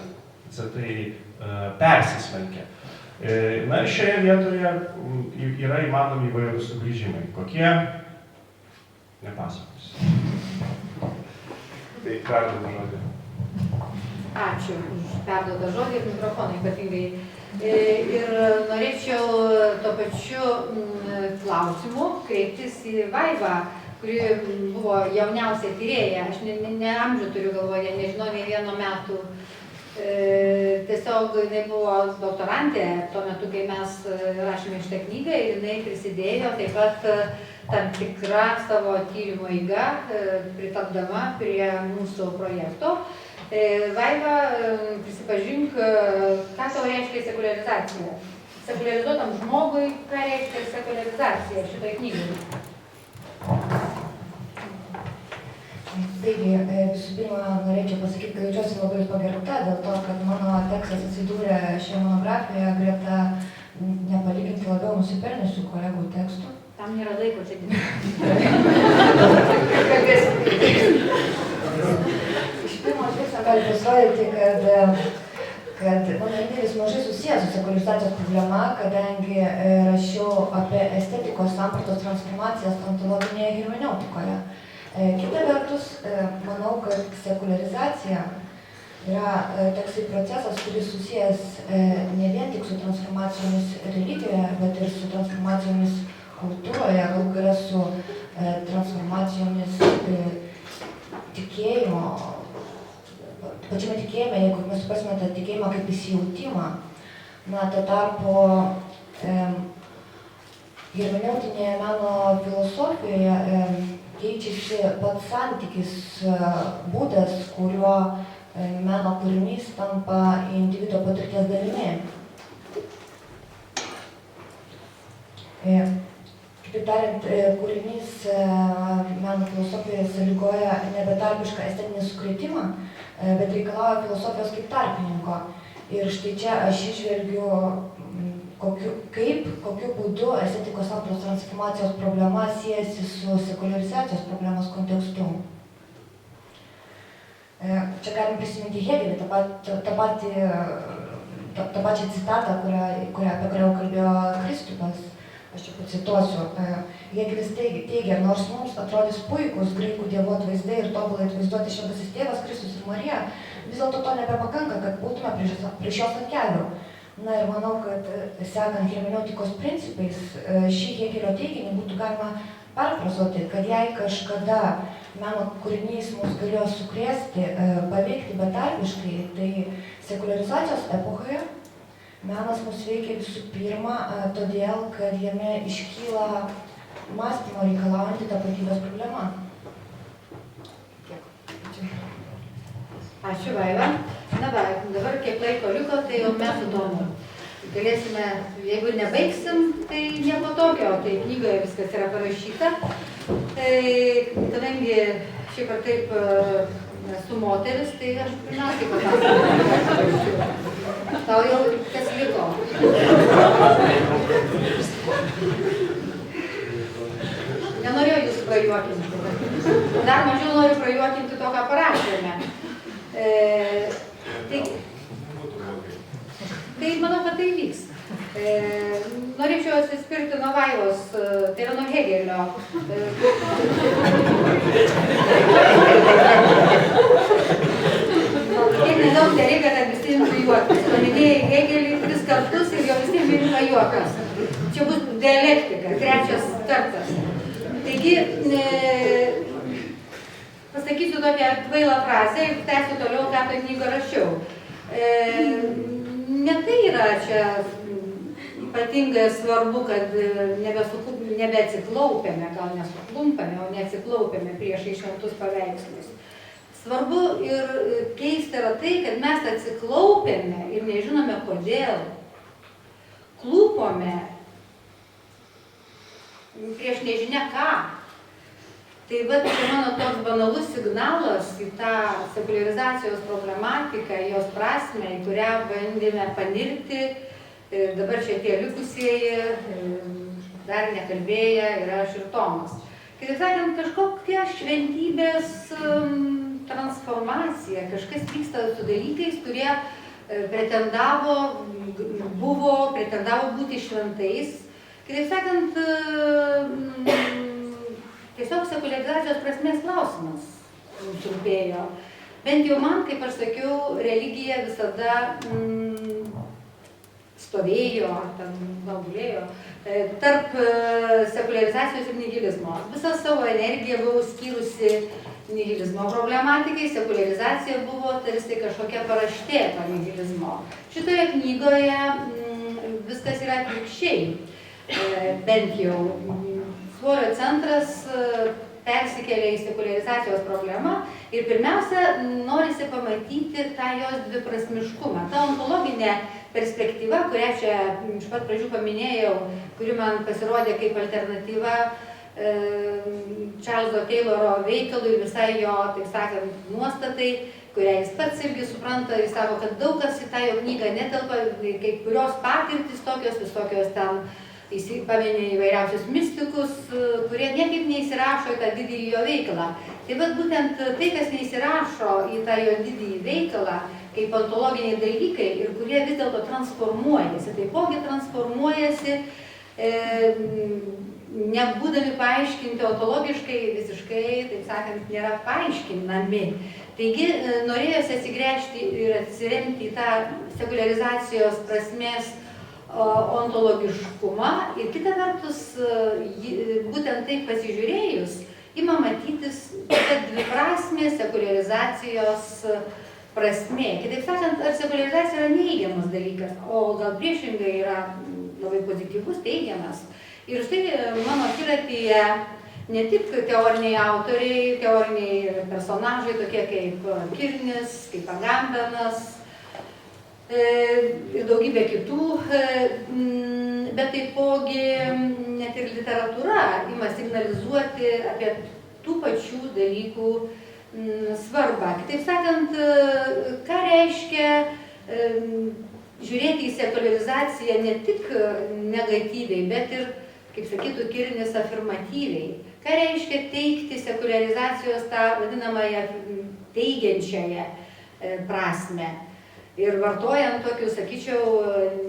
visą tai persismelkia. Na ir šioje vietoje yra įmanomi įvairūs sugrįžimai. Kokie? Nepasakosiu. Tai perduodu žodį. Ačiū už perduotą žodį ir mikrofoną ypatingai. Ir norėčiau tuo pačiu klausimu kreiptis į Vaivą, kuri buvo jauniausia tyrėja. Aš ne amžių turiu galvoje, nežinau nei vieno metų. Tiesiog jinai buvo doktorantė tuo metu, kai mes rašėme šitą knygą, ir jinai prisidėjo taip pat tam tikrą savo tyrimo eigą, pritapdama prie mūsų projekto. Vaiva, prisipažink, ką tau reiškia sekuliarizacija? Sekuliarizuotam žmogui, ką reiškia sekuliarizacija šitoj knygai? Taigi, visų pirma, norėčiau pasakyti, kad jaučiuosi labai pagerbta dėl to, kad mano tekstas atsidūrė šioje monografijoje greta nepalyginti labiau nusipelniusių kolegų tekstų. Tam nėra laiko čia. Iš pirmo žvilgsnio gali pasirodyti, kad mano indėlis mažai susijęs su sekuliarizacijos problema, kadangi rašiau apie estetikos sampratos transformacijas ontologinėje hermeneutikoje. Kita vertus, manau, kad sekuliarizacija yra toksai procesas, kuris susijęs ne vien tik su transformacijomis religijoje, bet ir su transformacijomis kultūroje, galų gale su transformacijomis tikėjimo, pačiame tikėjime, jeigu mes suprasime tą tikėjimą kaip įsijautimą. Na, tuo tarpu hermeneutinėje meno filosofijoje keičiasi pats santykis, būdas, kuriuo meno kūrinys tampa individo patirties dalimi. Kitaip tariant, kūrinys meno filosofijoje sąlygoja nebetarpišką estetinį sukrėtimą, bet reikalauja filosofijos kaip tarpininko. Ir štai čia aš išvelgiu, kokiu būdu estetikos sampratos transformacijos problema siejasi su sekuliarizacijos problemos kontekstu. Čia galim prisiminti Hėgelį, tą pačią citatą, apie kurią kalbėjo Kristupas. Aš čia pacituosiu. Hėgelis teigia, nors mums atrodys puikus graikų dievų atvaizdai ir tobulai atvaizduoti Šventasis Tėvas, Kristus ir Marija, vis dėlto to nebepakanka, kad būtume prie šios ant kelių. Na ir manau, kad sekant hermeneutikos principais, šį Hėgelio teiginį būtų galima perfrazuoti, kad jei kažkada meno kūrinys mus galėjo sukrėsti, paveikti betarpiškai, tai sekuliarizacijos epochoje menas mus veikia visų pirma, todėl, kad jame iškyla mąstymo reikalaujanti tapatybės problema. Ačiū, Vaiva. Na va, dabar kiek laiko liko, tai jau mes su Tomu galėsime, jeigu nebaigsim, tai nieko tokio, tai knygoje viskas yra parašyta. Tai kadangi šiaip ar taip esu moteris, tai aš pirmiausiai papasakosiu. Tau jau kas liko. Nenorėjau jūsų prajuokinti. Dar mažiau noriu prajuokinti to, ką parašėme. Tai manau, kad tai vyks. Norėčiau atsispirti nuo Vaivos, tai yra nuo Hegelio. Kiek nedaug tai reikia, kad visi imtų juokas. Paminėjai Hegelį 3 kartus ir jau visi imtų juokas. Čia bus dialektika, 3 kartas. Taigi, pasakysiu tokią kvailą frazę ir tęsiu toliau, ką tą knygą rašiau. Ne tai yra čia ypatingai svarbu, kad nebeatsiklaupėme, gal nesuklumpame, o neatsiklaupėme priešai šventus paveikslus. Svarbu ir keista yra tai, kad mes atsiklaupėme ir nežinome kodėl. Klūpome prieš nežinia ką. Tai va, tai mano toks banalus signalas į tą sekuliarizacijos problematiką, jos prasmę, į kurią bandėme panirti. Dabar čia tie likusieji, dar nekalbėję, ir aš ir Tomas. Kitaip sakant, kažkokia šventybės transformacija, kažkas vyksta su dalykais, kurie pretendavo būti šventais. Kitaip sakant, tiesiog sekuliarizacijos prasmės klausimas mums rūpėjo. Bent jau man, kaip aš sakiau, religija visada stovėjo, ar ten gulėjo, tarp sekuliarizacijos ir nihilizmo. Visą savo energiją buvau skyrusi nihilizmo problematikai, sekuliarizacija buvo tarsi kažkokia paraštė to nihilizmo. Šitoje knygoje viskas yra atvirkščiai, bent jau. Svorio centras persikelia į sekuliarizacijos problemą ir pirmiausia, norisi pamatyti tą jos dviprasmiškumą. Ta ontologinė perspektyva, kurią čia iš pat pradžių paminėjau, kuri man pasirodė kaip alternatyva Čarlzo Tayloro veikalui ir visai jo, taip sakant, nuostatai, kurią jis pats irgi supranta, jis sako, kad daug kas į tą jo knygą netelpa, kai kurios patirtis tokios, visokios ten, jis paminė įvairiausius mistikus, kurie niekaip neįsirašo į tą didįjį jo veikalą. Taip pat būtent tai, kas neįsirašo į tą jo didįjį veikalą, kaip ontologiniai dalykai ir kurie vis dėlto transformuojasi. Taipogi transformuojasi, nebūdami paaiškinti ontologiškai, visiškai, taip sakant, nėra paaiškinami. Taigi, norėjosi atsigręžti ir atsiremti į tą sekuliarizacijos prasmės ontologiškumą ir kita vertus, būtent taip pasižiūrėjus, ima matytis dviprasmė sekuliarizacijos prasmė. Kitaip sakant, ar sekuliarizacija yra neįgiamas dalykas, o gal priešingai yra labai pozityvus, teigiamas. Ir štai mano akiratyje ne tik teoriniai autoriai, teoriniai personažai, tokie kaip Kirnis, kaip Agambenas, ir daugybė kitų, bet taipogi net ir literatūra ima signalizuoti apie tų pačių dalykų svarbą. Kitaip sakant, ką reiškia žiūrėti į sekuliarizaciją ne tik negatyviai, bet ir, kaip sakytų Kirnis, afirmatyviai. Ką reiškia teikti sekuliarizacijos tą vadinamąją teigiančiąją prasmę. Ir vartojant tokius, sakyčiau,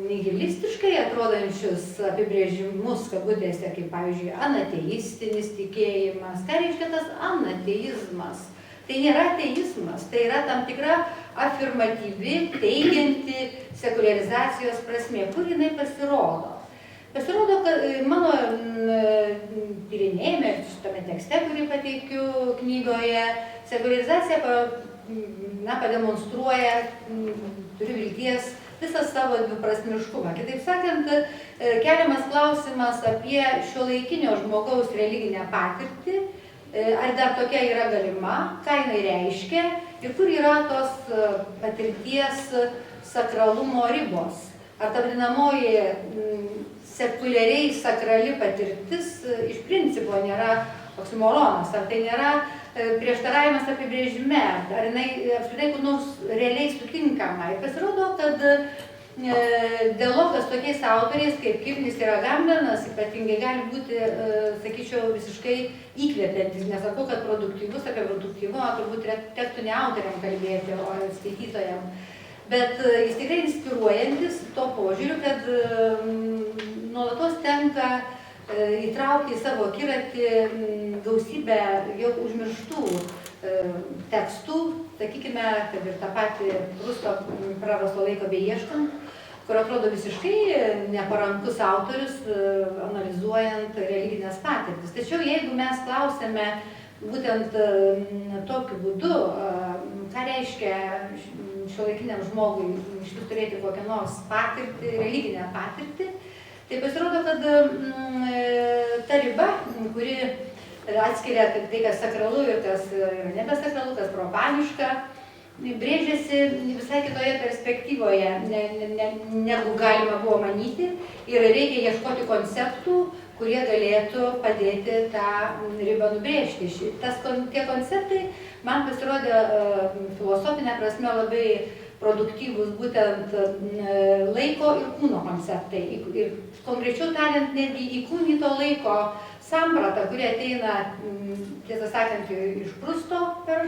nihilistiškai atrodančius apibrėžimus, kabutėse, kaip, pavyzdžiui, anateistinis tikėjimas. Ką reiškia tas anateizmas? Tai nėra ateizmas, tai yra tam tikra afirmatyvi, teigianti sekuliarizacijos prasmė. Kur jinai pasirodo? Pasirodo, kad mano tyrinėjime, šitame tekste, kurį pateikiu knygoje, sekuliarizacija pademonstruoja, turiu vilties, visą savo dviprasmiškumą. Kitaip sakant, keliamas klausimas apie šiuolaikinio žmogaus religinę patirtį, ar dar tokia yra galima, ką jinai reiškia ir kur yra tos patirties sakralumo ribos. Ar ta vadinamoji sekuliariai sakrali patirtis iš principo nėra oksimoronas, ar tai nėra prieštaravimas apibrėžime, ar jinai apskritai kur nors realiai sutinkama. Ir pasirodo, kad dialogas tokiais autoriais kaip Kirnis ir Agambenas ypatingai gali būti, sakyčiau, visiškai įkvepiantis. Nesakau, kad produktyvus, apie produktyvumą turbūt tektų ne autoriam kalbėti, o skaitytojam. Bet jis tikrai inspiruojantis to požiūriu, kad nuolatos tenka įtraukti į savo akiratį gausybę jau užmirštų tekstų, sakykime, kad ir tą patį Prusto prarasto laiko beieškant, kur atrodo visiškai neparankus autorius, analizuojant religinės patirtis. Tačiau jeigu mes klausėme būtent tokiu būdu, ką reiškia šiuolaikiniam žmogui iš vis turėti kokią nors patirtį, religinę patirtį, tai pasirodo, kad ta riba, kuri atskiria tai, kas sakralu ir kas nebesakralu, kas profaniška, brėžiasi visai kitoje perspektyvoje, negu galima buvo manyti, ir reikia ieškoti konceptų, kurie galėtų padėti tą ribą nubrėžti. Tie konceptai man pasirodė filosofinė prasme labai produktyvus būtent laiko ir kūno konceptai. Ir konkrečiau tariant, netgi įkūnyto laiko samprata, kuri ateina, tiesą sakant, iš Prusto per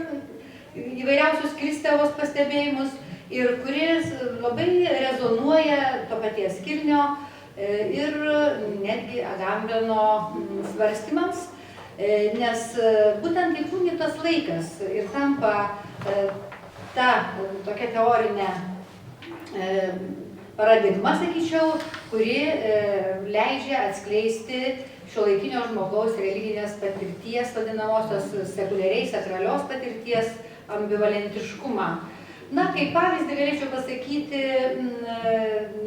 įvairiausius Kristevos pastebėjimus ir kuris labai rezonuoja to paties Kirnio ir netgi Agambeno svarstymams, nes būtent įkūnytas laikas ir tampa ta tokia teorinė paradigma, sakyčiau, kuri leidžia atskleisti šiuolaikinio žmogaus religinės patirties, vadinamosios sekuliariai sakralios patirties ambivalentiškumą. Na, kaip pavyzdį galėčiau pasakyti,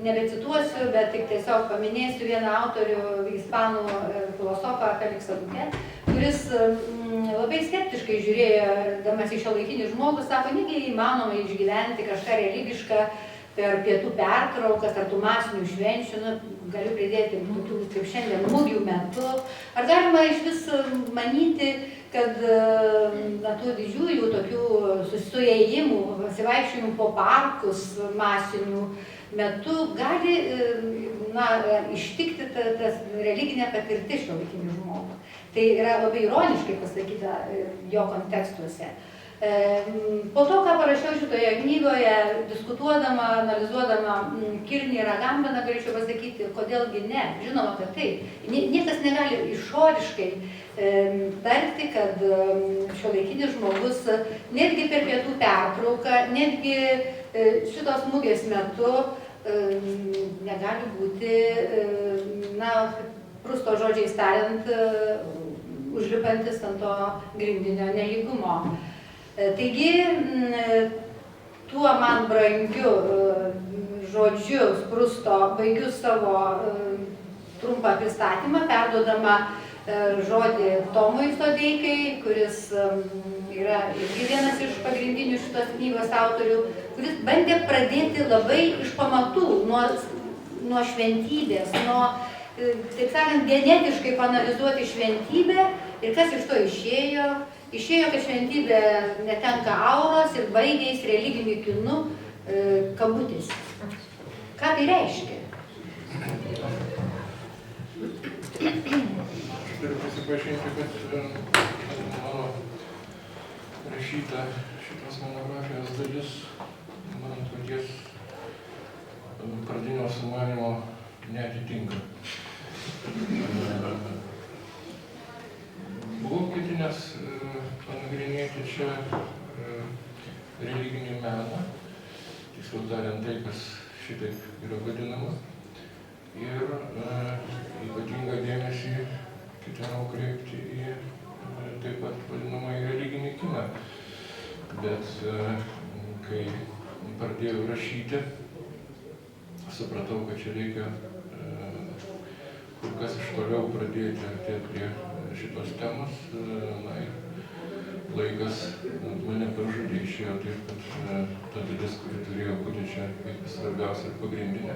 nebecituosiu, bet tik tiesiog paminėsiu vieną autorių, ispanų filosofą Feliksą Duquet, kuris labai skeptiškai žiūrėjo, damas į šiuolaikinį žmogų, sako, negi įmanoma išgyventi kažką religišką per pietų pertraukas ar tų masinių švenčių, galiu pridėti tokių kaip šiandien mūgių metu. Ar galima iš vis manyti, kad tų didžiųjų tokių suėjimų, pasivaikščiojimų po parkus masinių metu gali ištikti tas religinė patirtis šiuolaikinį žmogų. Tai yra labai ironiškai pasakyta jo kontekstuose. Po to, ką parašiau šitoje knygoje, diskutuodama, analizuodama Kirnį ir Agambeną, galėčiau pasakyti, kodėlgi ne. Žinoma, kad taip. Niekas negali išoriškai tarti, kad šiuolaikinis žmogus netgi per pietų pertrauką, netgi šitos mugės metu negali būti, Prusto žodžiais tariant, užlipantis ant to grindinio nelygumo. Taigi, tuo man brangiu žodžiu Prusto baigiu savo trumpą pristatymą, perduodama žodį Tomui Sodeikai, kuris yra irgi vienas iš pagrindinių šitos knygos autorių, kuris bandė pradėti labai iš pamatų, nuo šventybės, taip sakant, genetiškai panalizuoti šventybę ir kas iš to išėjo. Išėjo, kad šventybė netenka auros ir baigiais religiniu kinu kabutės. Ką tai reiškia? Aš turiu prisipažinti, kad mano rašyta šitos monografijos dalis man paties pradinio sumanymo neatitinka. Buvau ketinęs panagrinėti čia religinį meną, tiksliau tariant tai, kas šitaip yra vadinama. Ir daryti. Supratau, kad čia reikia kur kas iš toliau pradėti artėti prie šitos temos. Na ir laikas mane pražudė, išėjo taip, kad ta dalis, kuri turėjo būti čia kaip svarbiausia ir pagrindinė,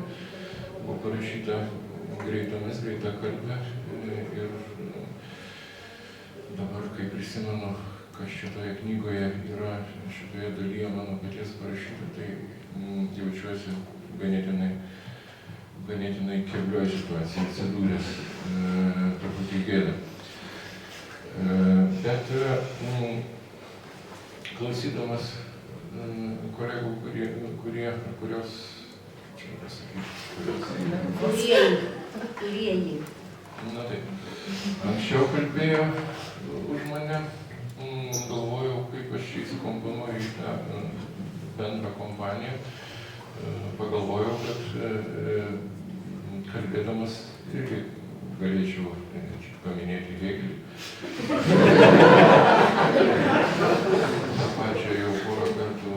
buvo parašyta greitomis, greita kalbė ir dabar, kai prisimenu, kas šitoje knygoje yra, šitoje dalyje mano paties parašyta, tai jaučiuosi ganėtinai keblioje situacijoje atsidūręs, truputį gėda. Bet klausydamas kolegų, kurios, čia pasakyti, Kurieji. Na taip, anksčiau kalbėjo už mane, galvojau, kaip aš čia įsikomponuoju į tą bendrą kompaniją. Pagalvojau, kad kalbėdamas irgi galėčiau paminėti Hėgelį. tą pačią jau porą kartų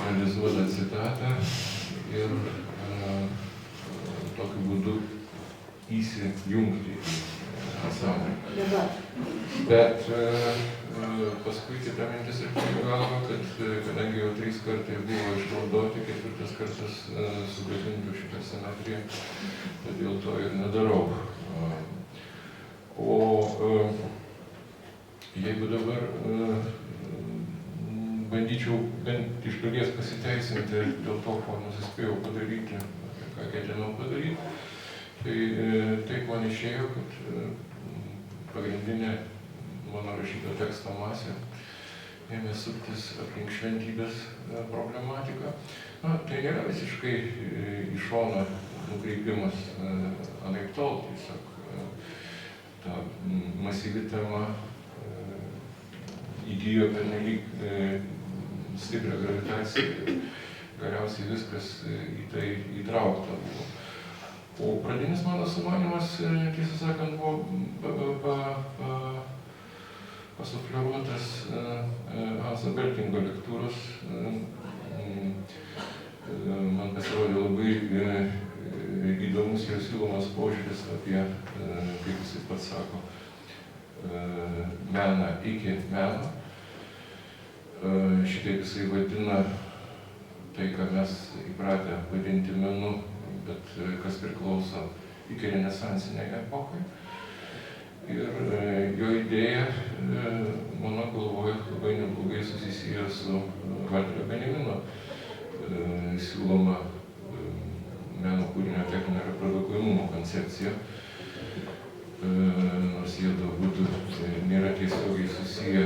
analizuotą citatą ir tokiu būdu įsijungti į pasaulį. Bet paskui kita mintis atėjo galva, kad kadangi jau 3 kartai buvo išnaudoti, 4 kartas sugadintų šitą simetriją, todėl to ir nedarau. O jeigu dabar bandyčiau bent iš dalies pasiteisinti dėl to, ko nusispėjau padaryti, ką ketinau padaryti, tai taip man išėjo, kad pagrindinė mano rašyto teksto masė ėmė suktis aplink šventybės problematiką. Na, tai nėra visiškai į šoną nukreipimas anaiptol, tiesiog ta masyvi tema įgijo pernelyg stiprią gravitaciją ir galiausiai viskas į tai įtraukta buvo. O pradinis mano sumanymas, tiesą sakant, buvo pasufleruotas Hanso Beltingo lektūros. Man pasirodė labai įdomus jo siūlomas požiūris apie, kaip jisai pats sako, meną iki meno. Šitaip jisai vadina tai, ką mes įpratę vadinti menu, bet kas priklauso iki renesansiniai epochai. Ir jo idėja, mano galvoje, labai neblogai susisieja su Valterio Benjamino siūloma meno kūrinio techninio reprodukuojamumo koncepcija, nors jie galbūt nėra tiesiogiai susiję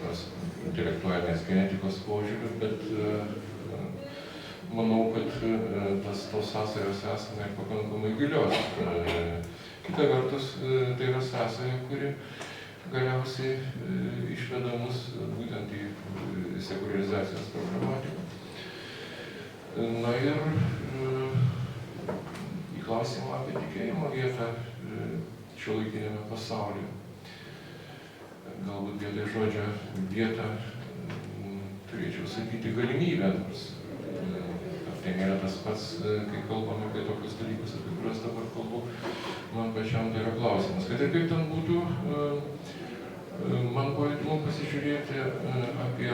tos intelektualinės genetikos požiūriu, bet manau, kad tos sąsajos esame pakankamai gilios. Kita vertus, tai yra sąsaja, kuri galiausiai išveda mus būtent į sekuliarizacijos problematiką. Na ir į klausimą apie tikėjimo vietą šiuolaikiniame pasaulyje. Galbūt vietoj žodžio vietą turėčiau sakyti galimybę, nors tai nėra tas pats, kai kalbame apie tokius dalykus, apie kuriuos dabar kalbu, man pačiam tai yra klausimas. Kad ir kaip ten būtų, man buvo įdomu pasižiūrėti apie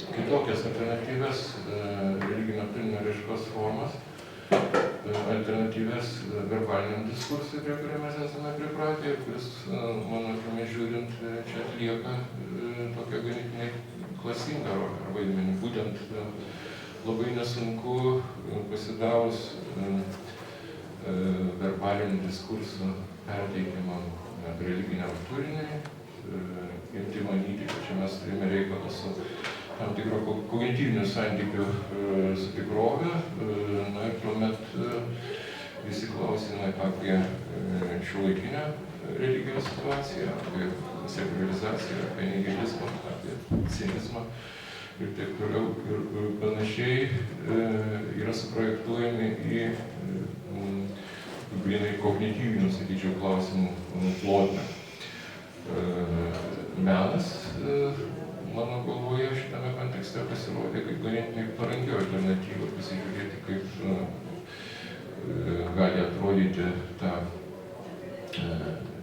kitokias alternatyvias religinio turinio raiškos formas, alternatyvias verbaliniam diskursui, prie kurio mes esame pripratę ir kuris, mano akimis žiūrint, čia atlieka tokią ganėtinai klasingą rolę ar vaidmenį. Būtent labai nesunku pasidavus verbalinių diskursų perteikimam religiniam turiniui, imti manyti, kad čia mes turime reikalą su tam tikro kognityvinių santykių su tikrove, na ir tuomet visi klausimai apie šiuolaikinę religijos situaciją, apie sekuliarizaciją, apie nihilizmą, apie cinizmą ir taip toliau ir panašiai yra suprojektuojami į grynai kognityvinių, sakyčiau, klausimų plotmę. Menas mano galvoje šitame kontekste pasirodė kaip ganėtinai paranki alternatyva pasižiūrėti, kaip gali atrodyti ta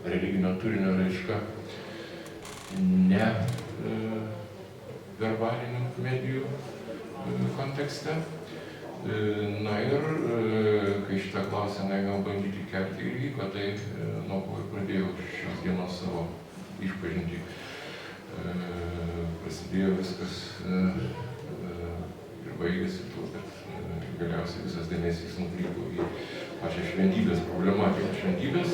religinio turinio raiška ne verbalinių medijų kontekste. Na ir kai šitą klausimą gal bandyti kelti ir vyko, tai nuo ko ir pradėjau šios dienos savo išpažintį. Prasidėjo viskas ir baigėsi tuo, kad galiausiai visas dėmesys nukrypo į pačią šventybės problematiką. Šventybės,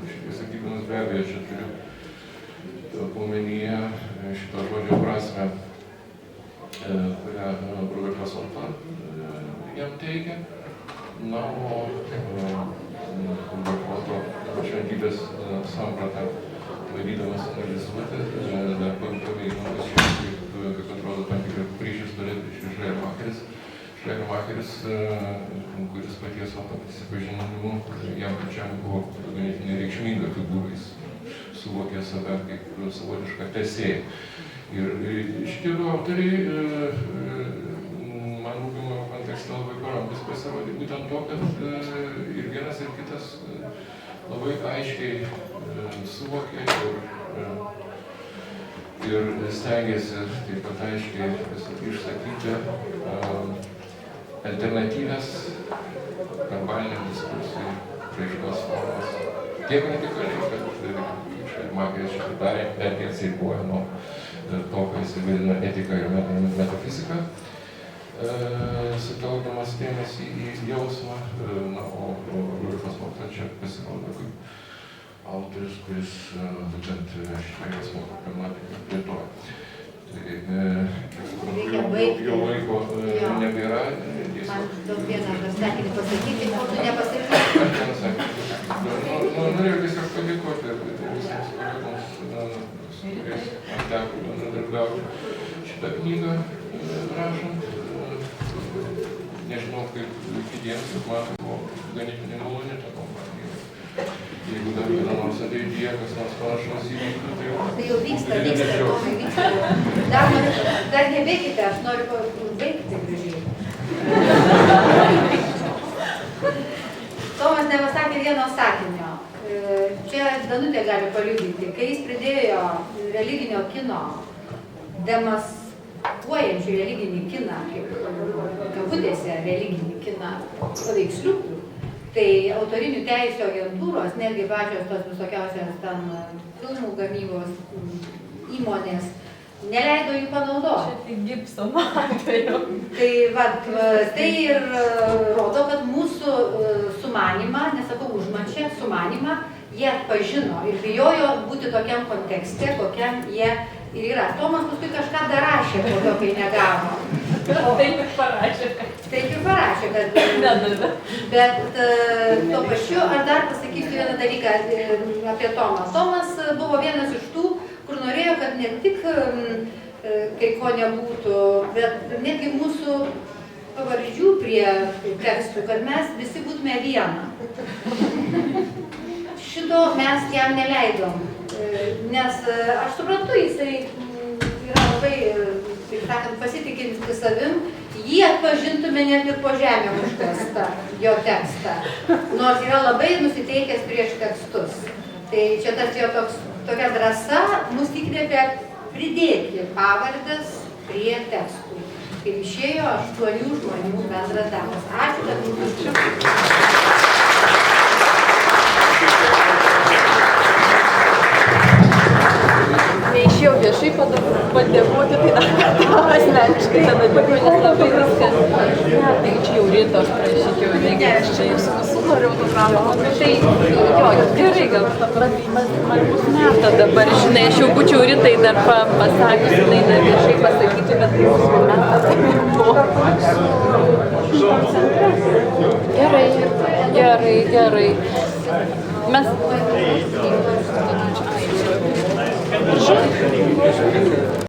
šitai sakydamas be abejo, čia turiu omenyje šito žodžio prasme, kurią Robertas Olta jam teigia. Na, o Roberto šventybės sampratą bandydamas analizuoti, dar pamėginamas kaip atrodo tam tikrą priešistorę iš Šleiermacheris, kuris paties Olto prisipažinimu jam pačiam buvo ganėtinai reikšminga figūra, jis suvokė save kaip savotišką tesėją. Ir šitie du autoriai man rūpimo kontekste labai parankus pasirodė būtent to, kad ir vienas ir kitas labai aiškiai suvokė ir stengiasi taip pat aiškiai išsakyti alternatyvias verbaliniam diskursui raiškos formas. Tiek radikaliai, kad Šleiermacheris šitą darė, bet jie atsiribojo nuo to, ką jis vadina etika ir metafizika, sutelkdamas dėmesį į jausmą, na, o Robertas Olta čia pasirodo kaip autorius, kuris būtent šitą jausmo problematiką plėtoja. Tai jau laiko nebėra. Man daug vieną sakinį pasakyti, kol tu nepasakyti. Norėjau tiesiog padėkoti visiems kolegoms, su kuriais man teko bendradarbiauti šitą knygą rašant. Nežinau, kaip kitiems, bet man buvo ganėtinai maloni ta kompanija. Jeigu dar kada nors ateityje kas nors panašaus įvyktų, tai jau vyksta, Tomai, vyksta. Dar nebėkite, aš noriu baigti gražiai. Tomas nepasakė vieno sakinio. Čia Danutė gali paliudyti. Kai jis pridėjo religinio kino, demaskuojančių religinį kiną, kaip kabutėse religinį kiną paveiksliukų, tai autorinių teisių agentūros, netgi pačios tos visokiausios ten filmų gamybos įmonės, neleido jų panaudoti. Čia tik Gibsono atveju. Tai ir rodo, kad mūsų sumanimą, nesakau užmačią, sumanimą, jie atpažino ir bijojo būti tokiam kontekste, kokiam jie ir yra. Tomas paskui kažką dar rašė, po to, kai negavo. Taip ir parašė. Taip ir parašė, kad... Bet tuo pačiu, aš dar pasakysiu vieną dalyką apie Tomą. Tomas buvo vienas iš tų, kur norėjo, kad ne tik kai ko nebūtų, bet netgi mūsų pavardžių prie tekstų, kad mes visi būtume viena. Šito mes jam neleidom, nes aš suprantu, jisai yra labai, taip sakant, pasitikintis savim, jį atpažintume net ir po žemę užkastą, jo tekstą, nors yra labai nusiteikęs prieš tekstus. Tai čia tas jo tokia drąsa mus įkvėpė pridėti pavardes prie tekstų. Kaip išėjo 8 žmonių bendras darbas. Ačiū, kad mūsų. Neišėjau viešai padėkoti, tai dar kartą asmeniškai tada dėkui, nes labai viskas. Tai čia jau ryto aš prašykiau, negi aš čia iš visų noriu autografą. Tai jo, gerai, gal man bus meta dabar, žinai, aš jau būčiau rytai dar pasakius, jinai dar viešai pasakyti, bet tai bus meta tai buvo. Gerai. Mes...